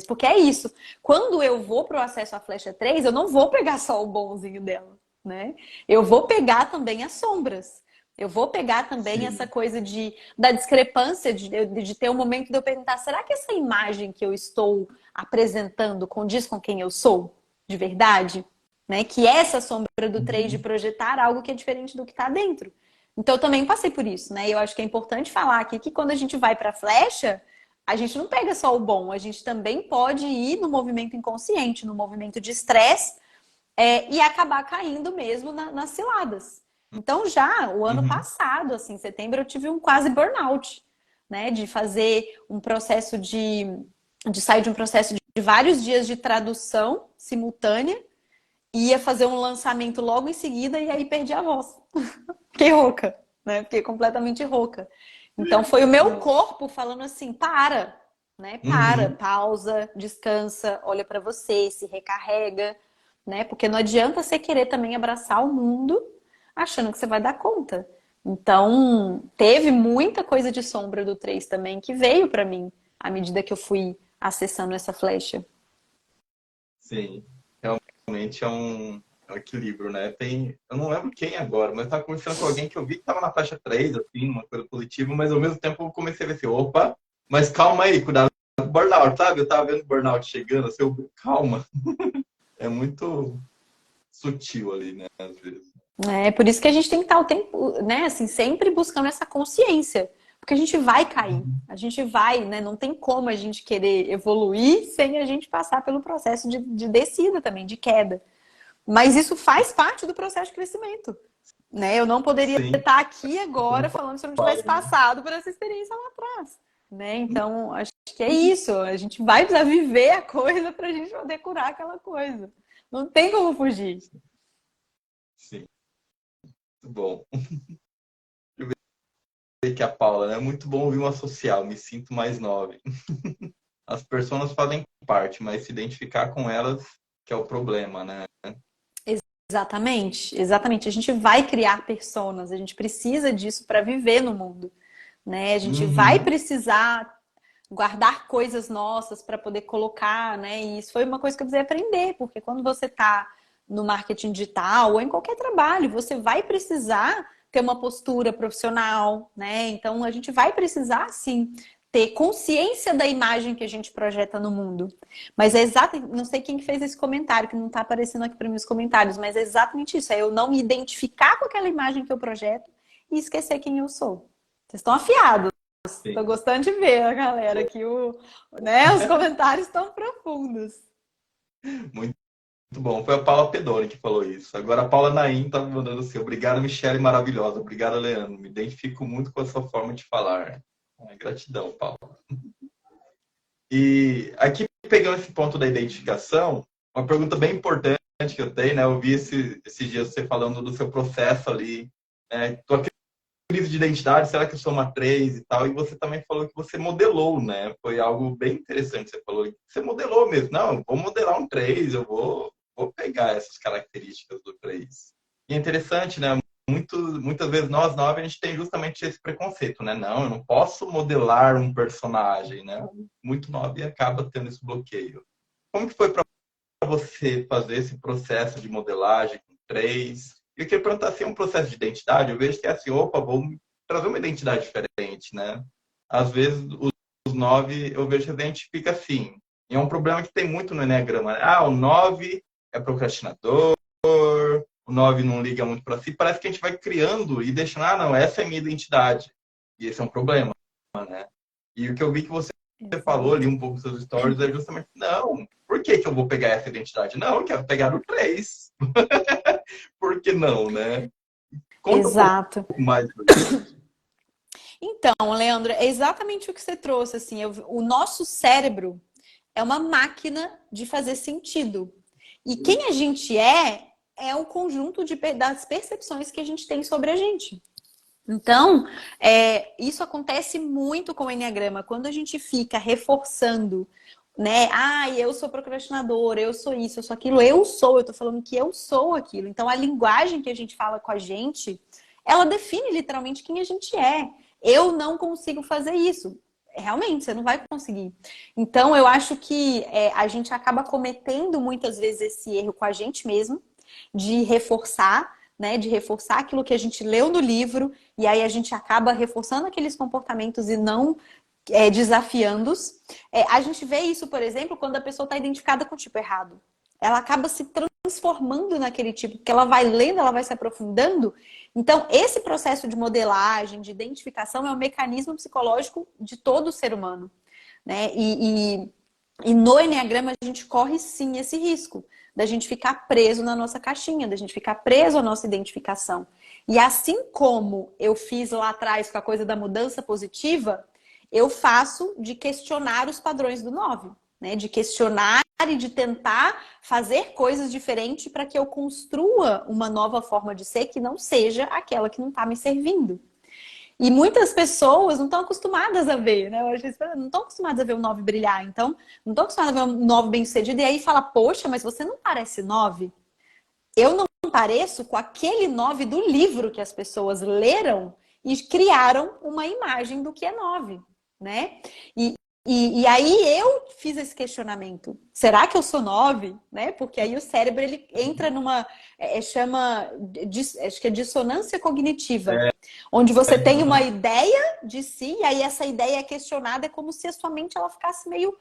porque é isso. Quando eu vou para o acesso à flecha 3, eu não vou pegar só o bonzinho dela, né? Eu vou pegar também as sombras. Eu vou pegar também essa Sim. coisa da discrepância, de ter um momento de eu perguntar, será que essa imagem que eu estou apresentando condiz com quem eu sou, de verdade? Né? Que é essa sombra do 3 de Uhum. projetar algo que é diferente do que está dentro. Então, eu também passei por isso, né? Eu acho que é importante falar aqui que quando a gente vai para a flecha, a gente não pega só o bom, a gente também pode ir no movimento inconsciente, no movimento de estresse, e acabar caindo mesmo nas ciladas. Então, já o ano Uhum. passado, assim, em setembro, eu tive um quase burnout, né? De fazer um processo de sair de um processo de vários dias de tradução simultânea, ia fazer um lançamento logo em seguida e aí perdi a voz. Fiquei rouca, né? Fiquei completamente rouca. Então foi o meu Nossa. corpo falando assim: para, né? Para, Uhum. pausa, descansa, olha para você, se recarrega, né? Porque não adianta você querer também abraçar o mundo achando que você vai dar conta. Então, teve muita coisa de sombra do 3 também que veio para mim à medida que eu fui acessando essa flecha. Sim. Realmente é um equilíbrio, né? Tem, eu não lembro quem agora, mas eu estava conversando com alguém que eu vi que estava na faixa 3 assim, uma coisa positiva, mas ao mesmo tempo eu comecei a ver assim, opa, mas calma aí, cuidado com o burnout, sabe? Eu tava vendo o burnout chegando, assim, calma. É muito sutil ali, né, às vezes. É por isso que a gente tem que estar o tempo, né, assim, sempre buscando essa consciência, porque a gente vai cair, a gente vai, né, não tem como a gente querer evoluir sem a gente passar pelo processo de descida também, de queda. Mas isso faz parte do processo de crescimento, né? Eu não poderia Sim, estar aqui como agora falando se eu não tivesse fala, né? passado por essa experiência lá atrás, né? Então, acho que é isso, a gente vai precisar viver a coisa para a gente poder curar aquela coisa. Não tem como fugir. Sim, muito bom. Eu vejo que a Paula, né? Muito bom ouvir uma social, me sinto mais nova. As pessoas fazem parte, mas se identificar com elas que é o problema, né? Exatamente, exatamente. A gente vai criar personas, a gente precisa disso para viver no mundo, né? A gente vai Uhum, precisar guardar coisas nossas para poder colocar, né? E isso foi uma coisa que eu precisei aprender, porque quando você está no marketing digital ou em qualquer trabalho, você vai precisar ter uma postura profissional, né? Então a gente vai precisar sim ter consciência da imagem que a gente projeta no mundo. Mas é exato, não sei quem fez esse comentário, que não está aparecendo aqui para mim os comentários, mas é exatamente isso, é eu não me identificar com aquela imagem que eu projeto e esquecer quem eu sou. Vocês estão afiados. Tô sim. gostando de ver a galera aqui, né? Os comentários estão profundos. Muito bom. Foi a Paula Pedoni que falou isso. Agora a Paula Naim tá mandando assim: obrigado, Michele, maravilhosa. Obrigado, Leandro. Me identifico muito com a sua forma de falar. Gratidão, Paula. E aqui, pegando esse ponto da identificação, uma pergunta bem importante que eu tenho, né? Eu vi esses dias você falando do seu processo ali, né? Tua crise de identidade, será que eu sou uma 3 e tal? E você também falou que você modelou, né? Foi algo bem interessante. Você falou que você modelou mesmo. Não, eu vou modelar um 3, vou pegar essas características do 3. E é interessante, né? Muitas vezes nós, nove, a gente tem justamente esse preconceito, né? Não, eu não posso modelar um personagem, né? Muito nove e acaba tendo esse bloqueio. Como que foi para você fazer esse processo de modelagem com 3? Eu queria perguntar se é um processo de identidade. Eu vejo que é assim, opa, vou trazer uma identidade diferente, né? Às vezes, os 9, eu vejo que a gente fica assim. E é um problema que tem muito no Enneagrama, né? Ah, o 9 é procrastinador, o 9 não liga muito para si. Parece que a gente vai criando e deixando, ah, não, essa é a minha identidade. E esse é um problema, né? E o que eu vi que você falou ali Exato. um pouco nos seus stories é justamente, não, por que que eu vou pegar essa identidade? Não, eu quero pegar o 3. Por que não, né? Conta um pouco Exato. mais sobre isso. Então, Leandro, é exatamente o que você trouxe, assim, o nosso cérebro é uma máquina de fazer sentido. E quem a gente é o conjunto das percepções que a gente tem sobre a gente. Então, isso acontece muito com o Enneagrama. Quando a gente fica reforçando, né? Ah, eu sou procrastinadora, eu sou isso, eu sou aquilo, eu tô falando que eu sou aquilo. Então, a linguagem que a gente fala com a gente, ela define literalmente quem a gente é. Eu não consigo fazer isso. realmente, você não vai conseguir. Então, eu acho que a gente acaba cometendo muitas vezes esse erro com a gente mesmo, de reforçar, né? De reforçar aquilo que a gente leu no livro, e aí a gente acaba reforçando aqueles comportamentos e não desafiando-os. A gente vê isso, por exemplo, quando a pessoa está identificada com o tipo errado. Ela acaba se transformando naquele tipo, porque ela vai lendo, ela vai se aprofundando. Então, esse processo de modelagem, de identificação, é um mecanismo psicológico de todo ser humano, né? E no Enneagrama a gente corre sim esse risco da gente ficar preso na nossa caixinha, da gente ficar preso à nossa identificação. E assim como eu fiz lá atrás com a coisa da mudança positiva, eu faço de questionar os padrões do 9, né? De questionar e de tentar fazer coisas diferentes para que eu construa uma nova forma de ser que não seja aquela que não está me servindo. E muitas pessoas não estão acostumadas a ver, né? Eu acho que não estão acostumadas a ver o 9 brilhar. Então, não estão acostumadas a ver o 9 bem-sucedido. E aí fala, poxa, mas você não parece 9? Eu não pareço com aquele 9 do livro que as pessoas leram e criaram uma imagem do que é 9, né? E aí eu fiz esse questionamento. Será que eu sou 9? Né? Porque aí o cérebro ele entra numa acho que é dissonância cognitiva, onde você tem uma ideia de si e aí essa ideia é questionada, é como se a sua mente ela ficasse meio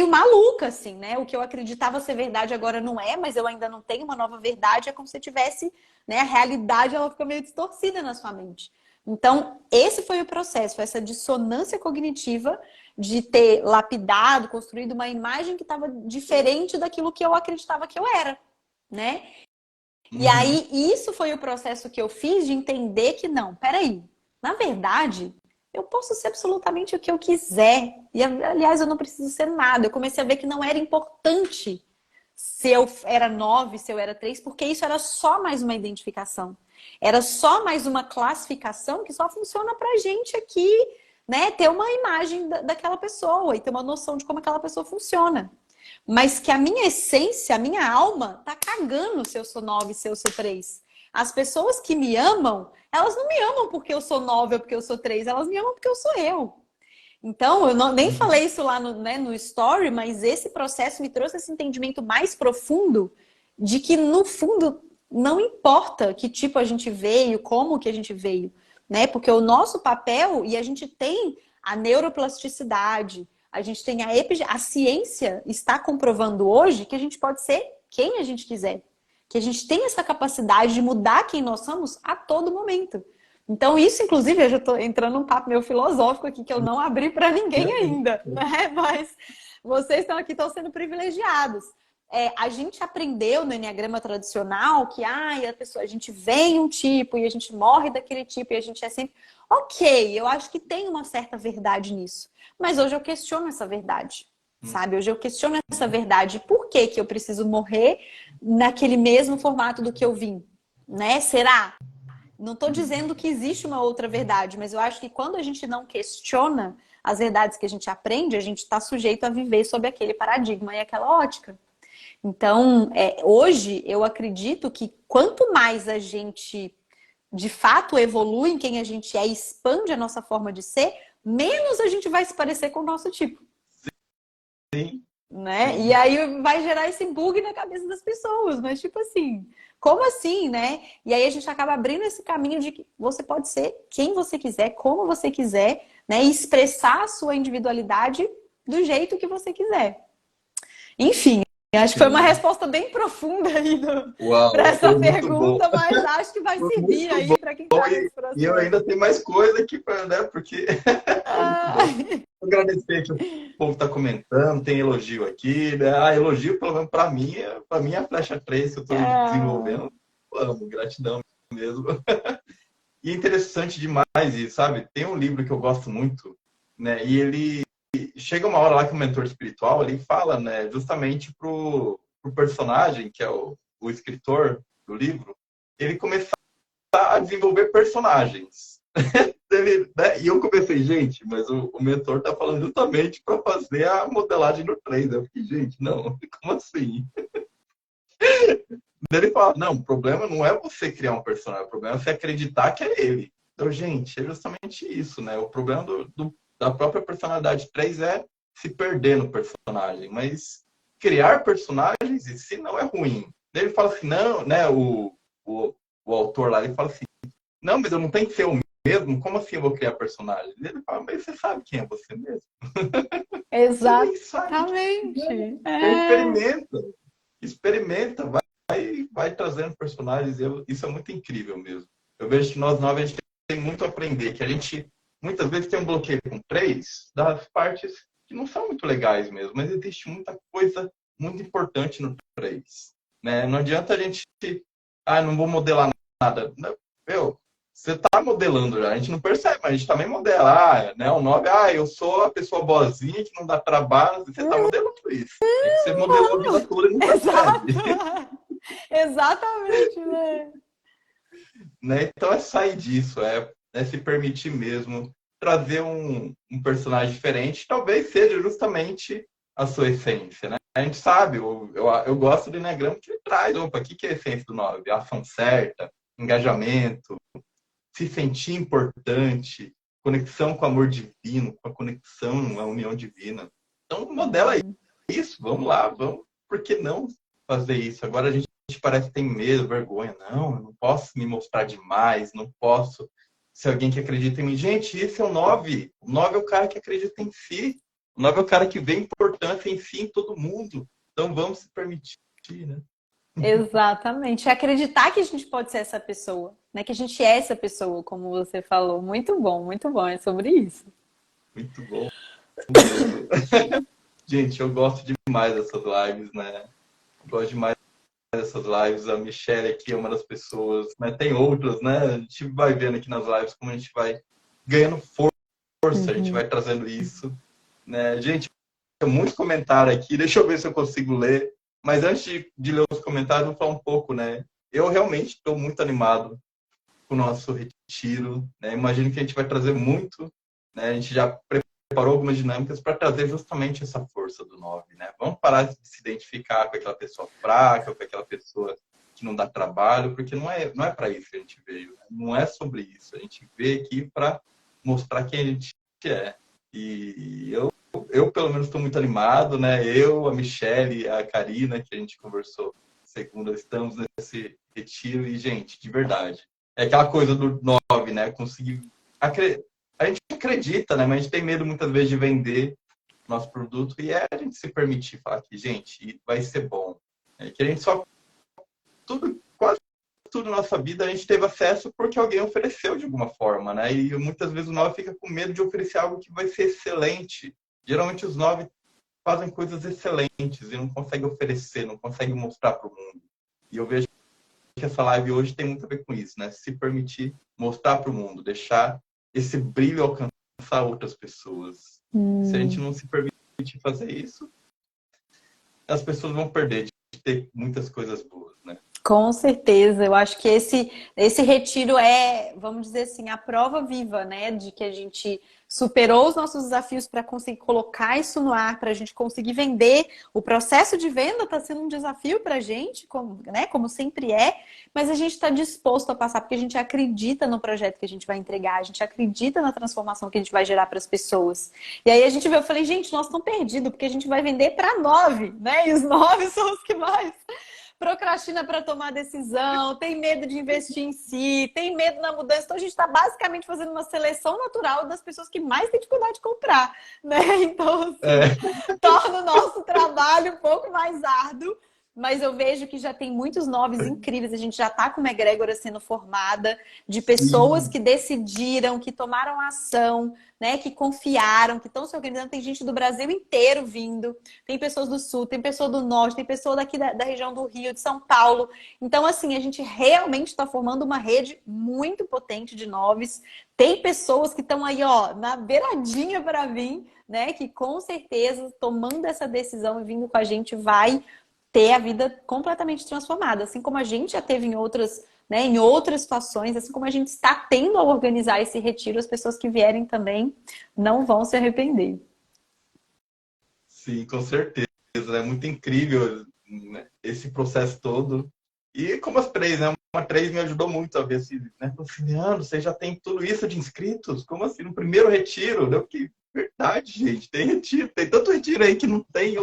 maluca, assim, né? O que eu acreditava ser verdade agora não é, mas eu ainda não tenho uma nova verdade, é como se tivesse, né? A realidade ela fica meio distorcida na sua mente. Então, esse foi o processo, essa dissonância cognitiva de ter lapidado, construído uma imagem que estava diferente daquilo que eu acreditava que eu era, né? E aí, isso foi o processo que eu fiz de entender que não, peraí, na verdade, eu posso ser absolutamente o que eu quiser. E, aliás, eu não preciso ser nada. Eu comecei a ver que não era importante se eu era 9, se eu era 3, porque isso era só mais uma identificação. Era só mais uma classificação que só funciona pra gente aqui, né? Ter uma imagem daquela pessoa e ter uma noção de como aquela pessoa funciona. Mas que a minha essência, a minha alma, tá cagando se eu sou 9, se eu sou 3. As pessoas que me amam, elas não me amam porque eu sou 9 ou porque eu sou 3, elas me amam porque eu sou eu. Então, eu nem falei isso lá no story, mas esse processo me trouxe esse entendimento mais profundo de que, no fundo, não importa que tipo a gente veio, como que a gente veio, né? Porque o nosso papel, e a gente tem a neuroplasticidade, a gente tem a ciência está comprovando hoje que a gente pode ser quem a gente quiser. Que a gente tem essa capacidade de mudar quem nós somos a todo momento. Então, isso, inclusive, eu já estou entrando num papo meio filosófico aqui, que eu não abri para ninguém ainda, né? Mas vocês estão aqui, estão sendo privilegiados. A gente aprendeu no Enneagrama tradicional que a gente vem um tipo e a gente morre daquele tipo e a gente é sempre... Ok, eu acho que tem uma certa verdade nisso. Mas hoje eu questiono essa verdade, sabe? Hoje eu questiono essa verdade. Por que que eu preciso morrer naquele mesmo formato do que eu vim? Né? Será? Não estou dizendo que existe uma outra verdade, mas eu acho que quando a gente não questiona as verdades que a gente aprende, a gente está sujeito a viver sob aquele paradigma e aquela ótica. Então, hoje eu acredito que quanto mais a gente de fato evolui em quem a gente é e expande a nossa forma de ser, menos a gente vai se parecer com o nosso tipo. Sim. Né? E aí vai gerar esse bug na cabeça das pessoas, mas tipo assim, como assim, né? E aí a gente acaba abrindo esse caminho de que você pode ser quem você quiser, como você quiser, né? E expressar a sua individualidade do jeito que você quiser. Enfim, acho que foi uma resposta bem profunda aí para essa pergunta, mas acho que vai servir aí para quem está nesse processo. E eu ainda tenho mais coisa aqui para, né? Porque agradecer que o povo está comentando, tem elogio aqui, né? Elogio, pelo menos para mim é a flecha 3 que eu estou desenvolvendo. Amo, gratidão mesmo. E é interessante demais isso, sabe? Tem um livro que eu gosto muito, né? E ele chega uma hora lá que o mentor espiritual ele fala, né? Justamente pro personagem, que é o escritor do livro, ele começar a desenvolver personagens. Né? E eu comecei, gente, mas o mentor tá falando justamente para fazer a modelagem no 3. Eu fiquei, gente, não, como assim? Ele fala, não, o problema não é você criar um personagem, o problema é você acreditar que é ele. Então, gente, é justamente isso, né? O problema da própria personalidade 3 é se perder no personagem, mas criar personagens em si não é ruim. Daí ele fala assim, não, né, o autor lá, ele fala assim, não, mas eu não tenho que ser o mesmo, como assim eu vou criar personagem? Ele fala, mas você sabe quem é você mesmo? Você nem sabe quem Exatamente. é. Experimenta, vai trazendo personagens. Isso é muito incrível mesmo. Eu vejo que nós 9 a gente tem muito a aprender, que a gente muitas vezes tem um bloqueio com 3 das partes que não são muito legais mesmo, mas existe muita coisa muito importante no 3. Né? Não adianta a gente, não vou modelar nada. Não, você está modelando já, a gente não percebe, mas a gente também modela. Né? O 9, eu sou a pessoa boazinha que não dá trabalho, você está modelando isso. É que você modelou a vida toda e não Exato. percebe. Exatamente, né? Né? Então é sair disso, é se permitir mesmo trazer um personagem diferente, talvez seja justamente a sua essência, né? A gente sabe, eu gosto do Enneagrama que ele traz, o que é a essência do 9? A ação certa, engajamento, se sentir importante, conexão com o amor divino, com a conexão, a união divina. Então, modela isso, vamos lá, por que não fazer isso? Agora a gente parece que tem medo, vergonha. Não, eu não posso me mostrar demais, não posso ser alguém que acredita em mim. Gente, esse é o 9. O 9 é o cara que acredita em si. O 9 é o cara que vê importância em si, em todo mundo. Então vamos se permitir, né? Exatamente. Acreditar que a gente pode ser essa pessoa, né? Que a gente é essa pessoa, como você falou. Muito bom, muito bom. É sobre isso. Muito bom mesmo. Gente, eu gosto demais dessas lives, né? Eu gosto demais dessas lives. A Michelle aqui é uma das pessoas, né? Tem outras, né? A gente vai vendo aqui nas lives como a gente vai ganhando força, a gente vai trazendo isso, né? Gente, tem muito comentário aqui, deixa eu ver se eu consigo ler. Mas antes de ler os comentários, vou falar um pouco, né? Eu realmente estou muito animado com o nosso retiro, né? Imagino que a gente vai trazer muito, né? A gente já preparou algumas dinâmicas para trazer justamente essa força do 9, né? Vamos parar de se identificar com aquela pessoa fraca, com aquela pessoa que não dá trabalho, porque não é para isso que a gente veio, né? Não é sobre isso. A gente veio aqui para mostrar quem a gente é. E eu pelo menos estou muito animado, né? Eu, a Michelle, a Karina, que a gente conversou segunda, estamos nesse retiro e, gente, de verdade, é aquela coisa do 9, né? Conseguir a gente acredita, né? Mas a gente tem medo muitas vezes de vender nosso produto e a gente se permitir falar que, gente, vai ser bom. É que a gente só quase tudo na nossa vida a gente teve acesso porque alguém ofereceu de alguma forma, né? E muitas vezes o 9 fica com medo de oferecer algo que vai ser excelente. Geralmente os 9 fazem coisas excelentes e não conseguem oferecer, não conseguem mostrar para o mundo. E eu vejo que essa live hoje tem muito a ver com isso, né? Se permitir mostrar para o mundo, deixar esse brilho alcançar outras pessoas. Se a gente não se permitir fazer isso, as pessoas vão perder de ter muitas coisas boas, né? Com certeza, eu acho que esse retiro é, vamos dizer assim, a prova viva, né, de que a gente superou os nossos desafios para conseguir colocar isso no ar, para a gente conseguir vender. O processo de venda está sendo um desafio para a gente, como sempre é, mas a gente está disposto a passar, porque a gente acredita no projeto que a gente vai entregar, a gente acredita na transformação que a gente vai gerar para as pessoas. E aí a gente eu falei, gente, nós estamos perdidos, porque a gente vai vender para 9, né, e os 9 são os que mais procrastina para tomar decisão, tem medo de investir em si, tem medo na mudança. Então, a gente está basicamente fazendo uma seleção natural das pessoas que mais têm dificuldade de comprar, né? Então, assim, torna o nosso trabalho um pouco mais árduo. Mas eu vejo que já tem muitos noves incríveis. A gente já está com uma egrégora sendo formada de pessoas que decidiram, que tomaram ação, né, que confiaram, que estão se organizando. Tem gente do Brasil inteiro vindo. Tem pessoas do Sul, tem pessoa do Norte, tem pessoa daqui da região do Rio, de São Paulo. Então, assim, a gente realmente está formando uma rede muito potente de noves. Tem pessoas que estão aí, ó, na beiradinha para vir, né, que com certeza, tomando essa decisão e vindo com a gente, vai ter a vida completamente transformada. Assim como a gente já teve em outras, né, em outras situações, assim como a gente está tendo a organizar esse retiro, as pessoas que vierem também não vão se arrepender. Sim, com certeza. É muito incrível, né, esse processo todo. E como as 3, né? Uma 3 me ajudou muito a ver assim, né? Leandro, você já tem tudo isso de inscritos? Como assim? No primeiro retiro, deu que verdade, gente. Tem retiro, tem tanto retiro aí que não tem.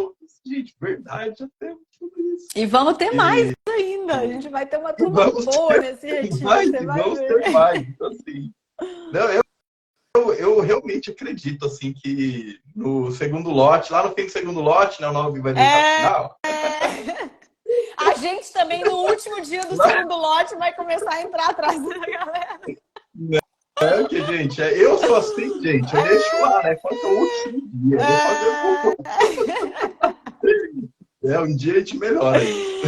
Gente, verdade, já temos tudo isso. E vamos ter mais E, ainda. A gente vai ter uma e turma vamos boa ter nesse retiro, mais, você e vai vamos ver. ter mais. Então, assim, não, eu realmente acredito, assim, que no segundo lote, lá no fim do segundo lote, né, o 9 vai deixar pro É... final. A gente também, no último dia do Lá, segundo lote, vai começar a entrar atrás da galera. é que, gente, eu sou assim, gente, eu deixo lá, né? Quando é o último dia, eu vou fazer É... um dia a gente melhora isso.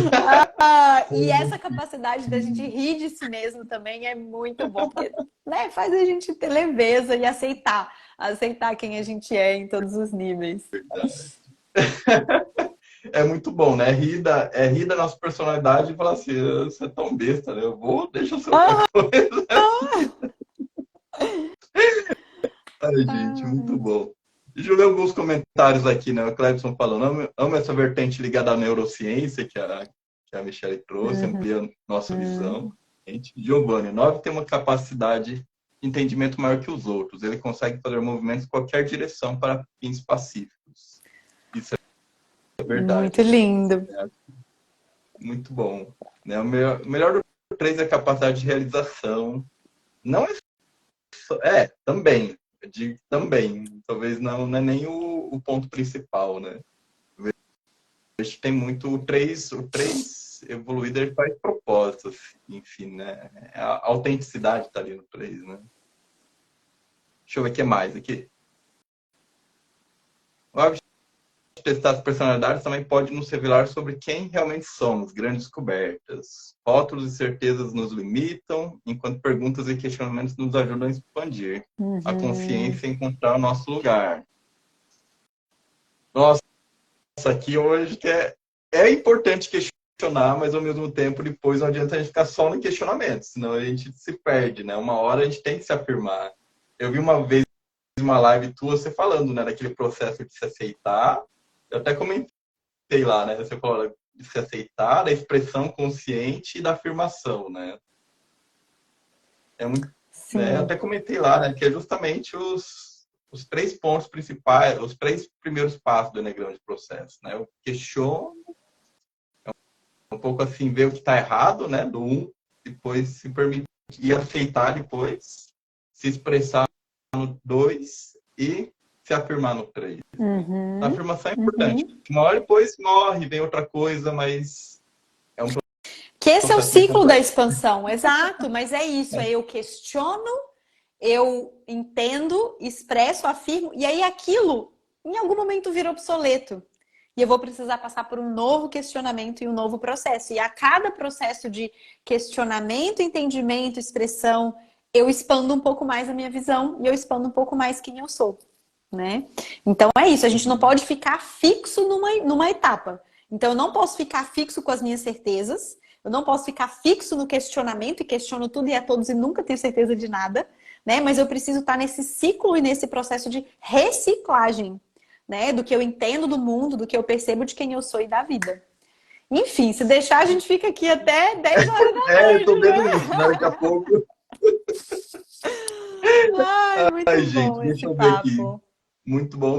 E essa capacidade da gente rir de si mesmo também é muito bom, porque né, faz a gente ter leveza e aceitar quem a gente é em todos os níveis. É muito bom, né? Rir da nossa personalidade e falar assim, você é tão besta, né? Eu vou, deixa eu ser outra coisa. Ai, gente, muito bom. Deixa eu ler alguns comentários aqui, né? O Clebson falando, amo essa vertente ligada à neurociência que a Michelle trouxe, amplia a nossa visão. Gente, Giovanni, 9 tem uma capacidade de entendimento maior que os outros. Ele consegue fazer movimentos em qualquer direção para fins pacíficos. Isso é verdade. Muito lindo. Né? Muito bom. Né? O melhor do 3 é a capacidade de realização. Não é só, também. Também. Talvez não é nem o ponto principal, né? Vejo que tem muito o três evoluído, ele faz propósitos, enfim, né? A autenticidade tá ali no 3, né? Deixa eu ver o que mais aqui. O hábito de testar as personalidades também pode nos revelar sobre quem realmente somos, grandes descobertas. Rótulos e certezas nos limitam, enquanto perguntas e questionamentos nos ajudam a expandir a consciência e encontrar o nosso lugar. Nossa, aqui hoje que é importante questionar, mas ao mesmo tempo depois não adianta a gente ficar só no questionamento, senão a gente se perde, né? Uma hora a gente tem que se afirmar. Eu vi uma vez uma live tua você falando, né, daquele processo de se aceitar. Eu até comentei lá, né? Você falou de se aceitar, da expressão consciente e da afirmação, né? É muito, né? Eu Sim. até comentei lá, né, que é justamente os 3 pontos principais, os 3 primeiros passos do Eneagrama de processo, né? Eu questiono, um pouco assim, ver o que está errado, né? Do 1, depois se permitir aceitar depois, se expressar no 2 e se afirmar no 3. A afirmação é importante. Uma hora depois morre, vem outra coisa, mas é um Que esse é o processo bem ciclo da complexo. expansão, exato, mas é isso, eu questiono, eu entendo, expresso, afirmo, e aí aquilo em algum momento vira obsoleto. E eu vou precisar passar por um novo questionamento e um novo processo. E a cada processo de questionamento, entendimento, expressão, eu expando um pouco mais a minha visão e eu expando um pouco mais quem eu sou, né? Então é isso, a gente não pode ficar fixo numa etapa. Então eu não posso ficar fixo com as minhas certezas, eu não posso ficar fixo no questionamento e questiono tudo e a todos e nunca tenho certeza de nada, né? Mas eu preciso estar nesse ciclo e nesse processo de reciclagem, né? Do que eu entendo do mundo, do que eu percebo de quem eu sou e da vida. Enfim, se deixar, a gente fica aqui até 10 horas da Eu tô noite, vendo né? isso, né? Daqui a pouco. Ai, muito Ai, gente, bom deixa esse eu ver aqui. papo. Muito bom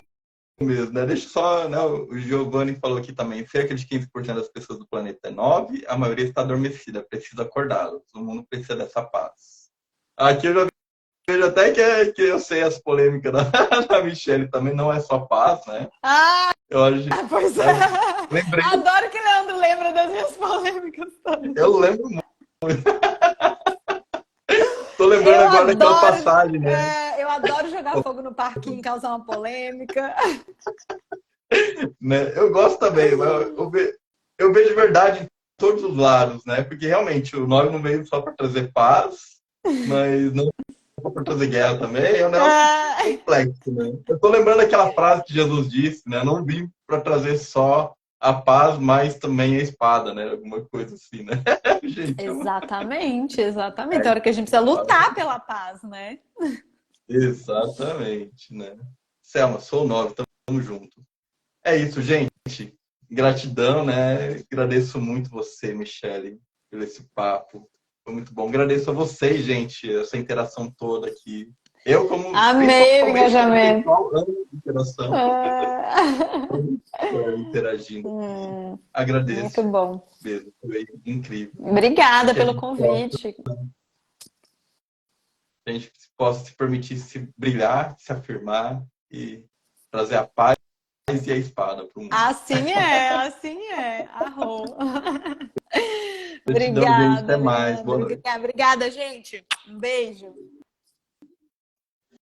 mesmo, né? Deixa eu só, né? O Giovanni falou aqui também, cerca de 15% das pessoas do planeta é 9, a maioria está adormecida, precisa acordar. Todo mundo precisa dessa paz. Aqui eu já vejo até que eu sei as polêmicas da, da Michelle também, não é só paz, né? Ah, Eu acho, pois é. lembrei, Adoro que o Leandro lembra das minhas polêmicas todas. eu lembro muito. Tô lembrando Eu agora daquela adoro, passagem, né? eu adoro jogar fogo no parquinho, causar uma polêmica. Né? Eu gosto também, mas eu vejo verdade em todos os lados, né? Porque realmente o 9 não veio só para trazer paz, mas não para trazer guerra também, é um negócio complexo, né? Eu tô lembrando aquela frase que Jesus disse, né? Não vim para trazer só a paz, mas também a espada, né? Alguma coisa assim, né? Gente, Exatamente, exatamente. A hora que a gente precisa lutar pela paz, né? exatamente, né? Selma, sou 9, tamo junto. É isso, gente. Gratidão, né? Agradeço muito você, Michele, por esse papo. Foi muito bom. Agradeço a vocês, gente, essa interação toda aqui. Eu, como Amei o principalmente como engajamento. pessoal, amo interação, Ah. interagindo. Muito Agradeço bom. mesmo, foi incrível. E Obrigada que a pelo gente possa, convite. a gente possa se permitir se brilhar, se afirmar e trazer a paz e a espada para o mundo. Assim é, assim é. Arrou. Gratidão, gente. Até Obrigada, mais. Boa Leandro. noite. Obrigada, gente. Um beijo.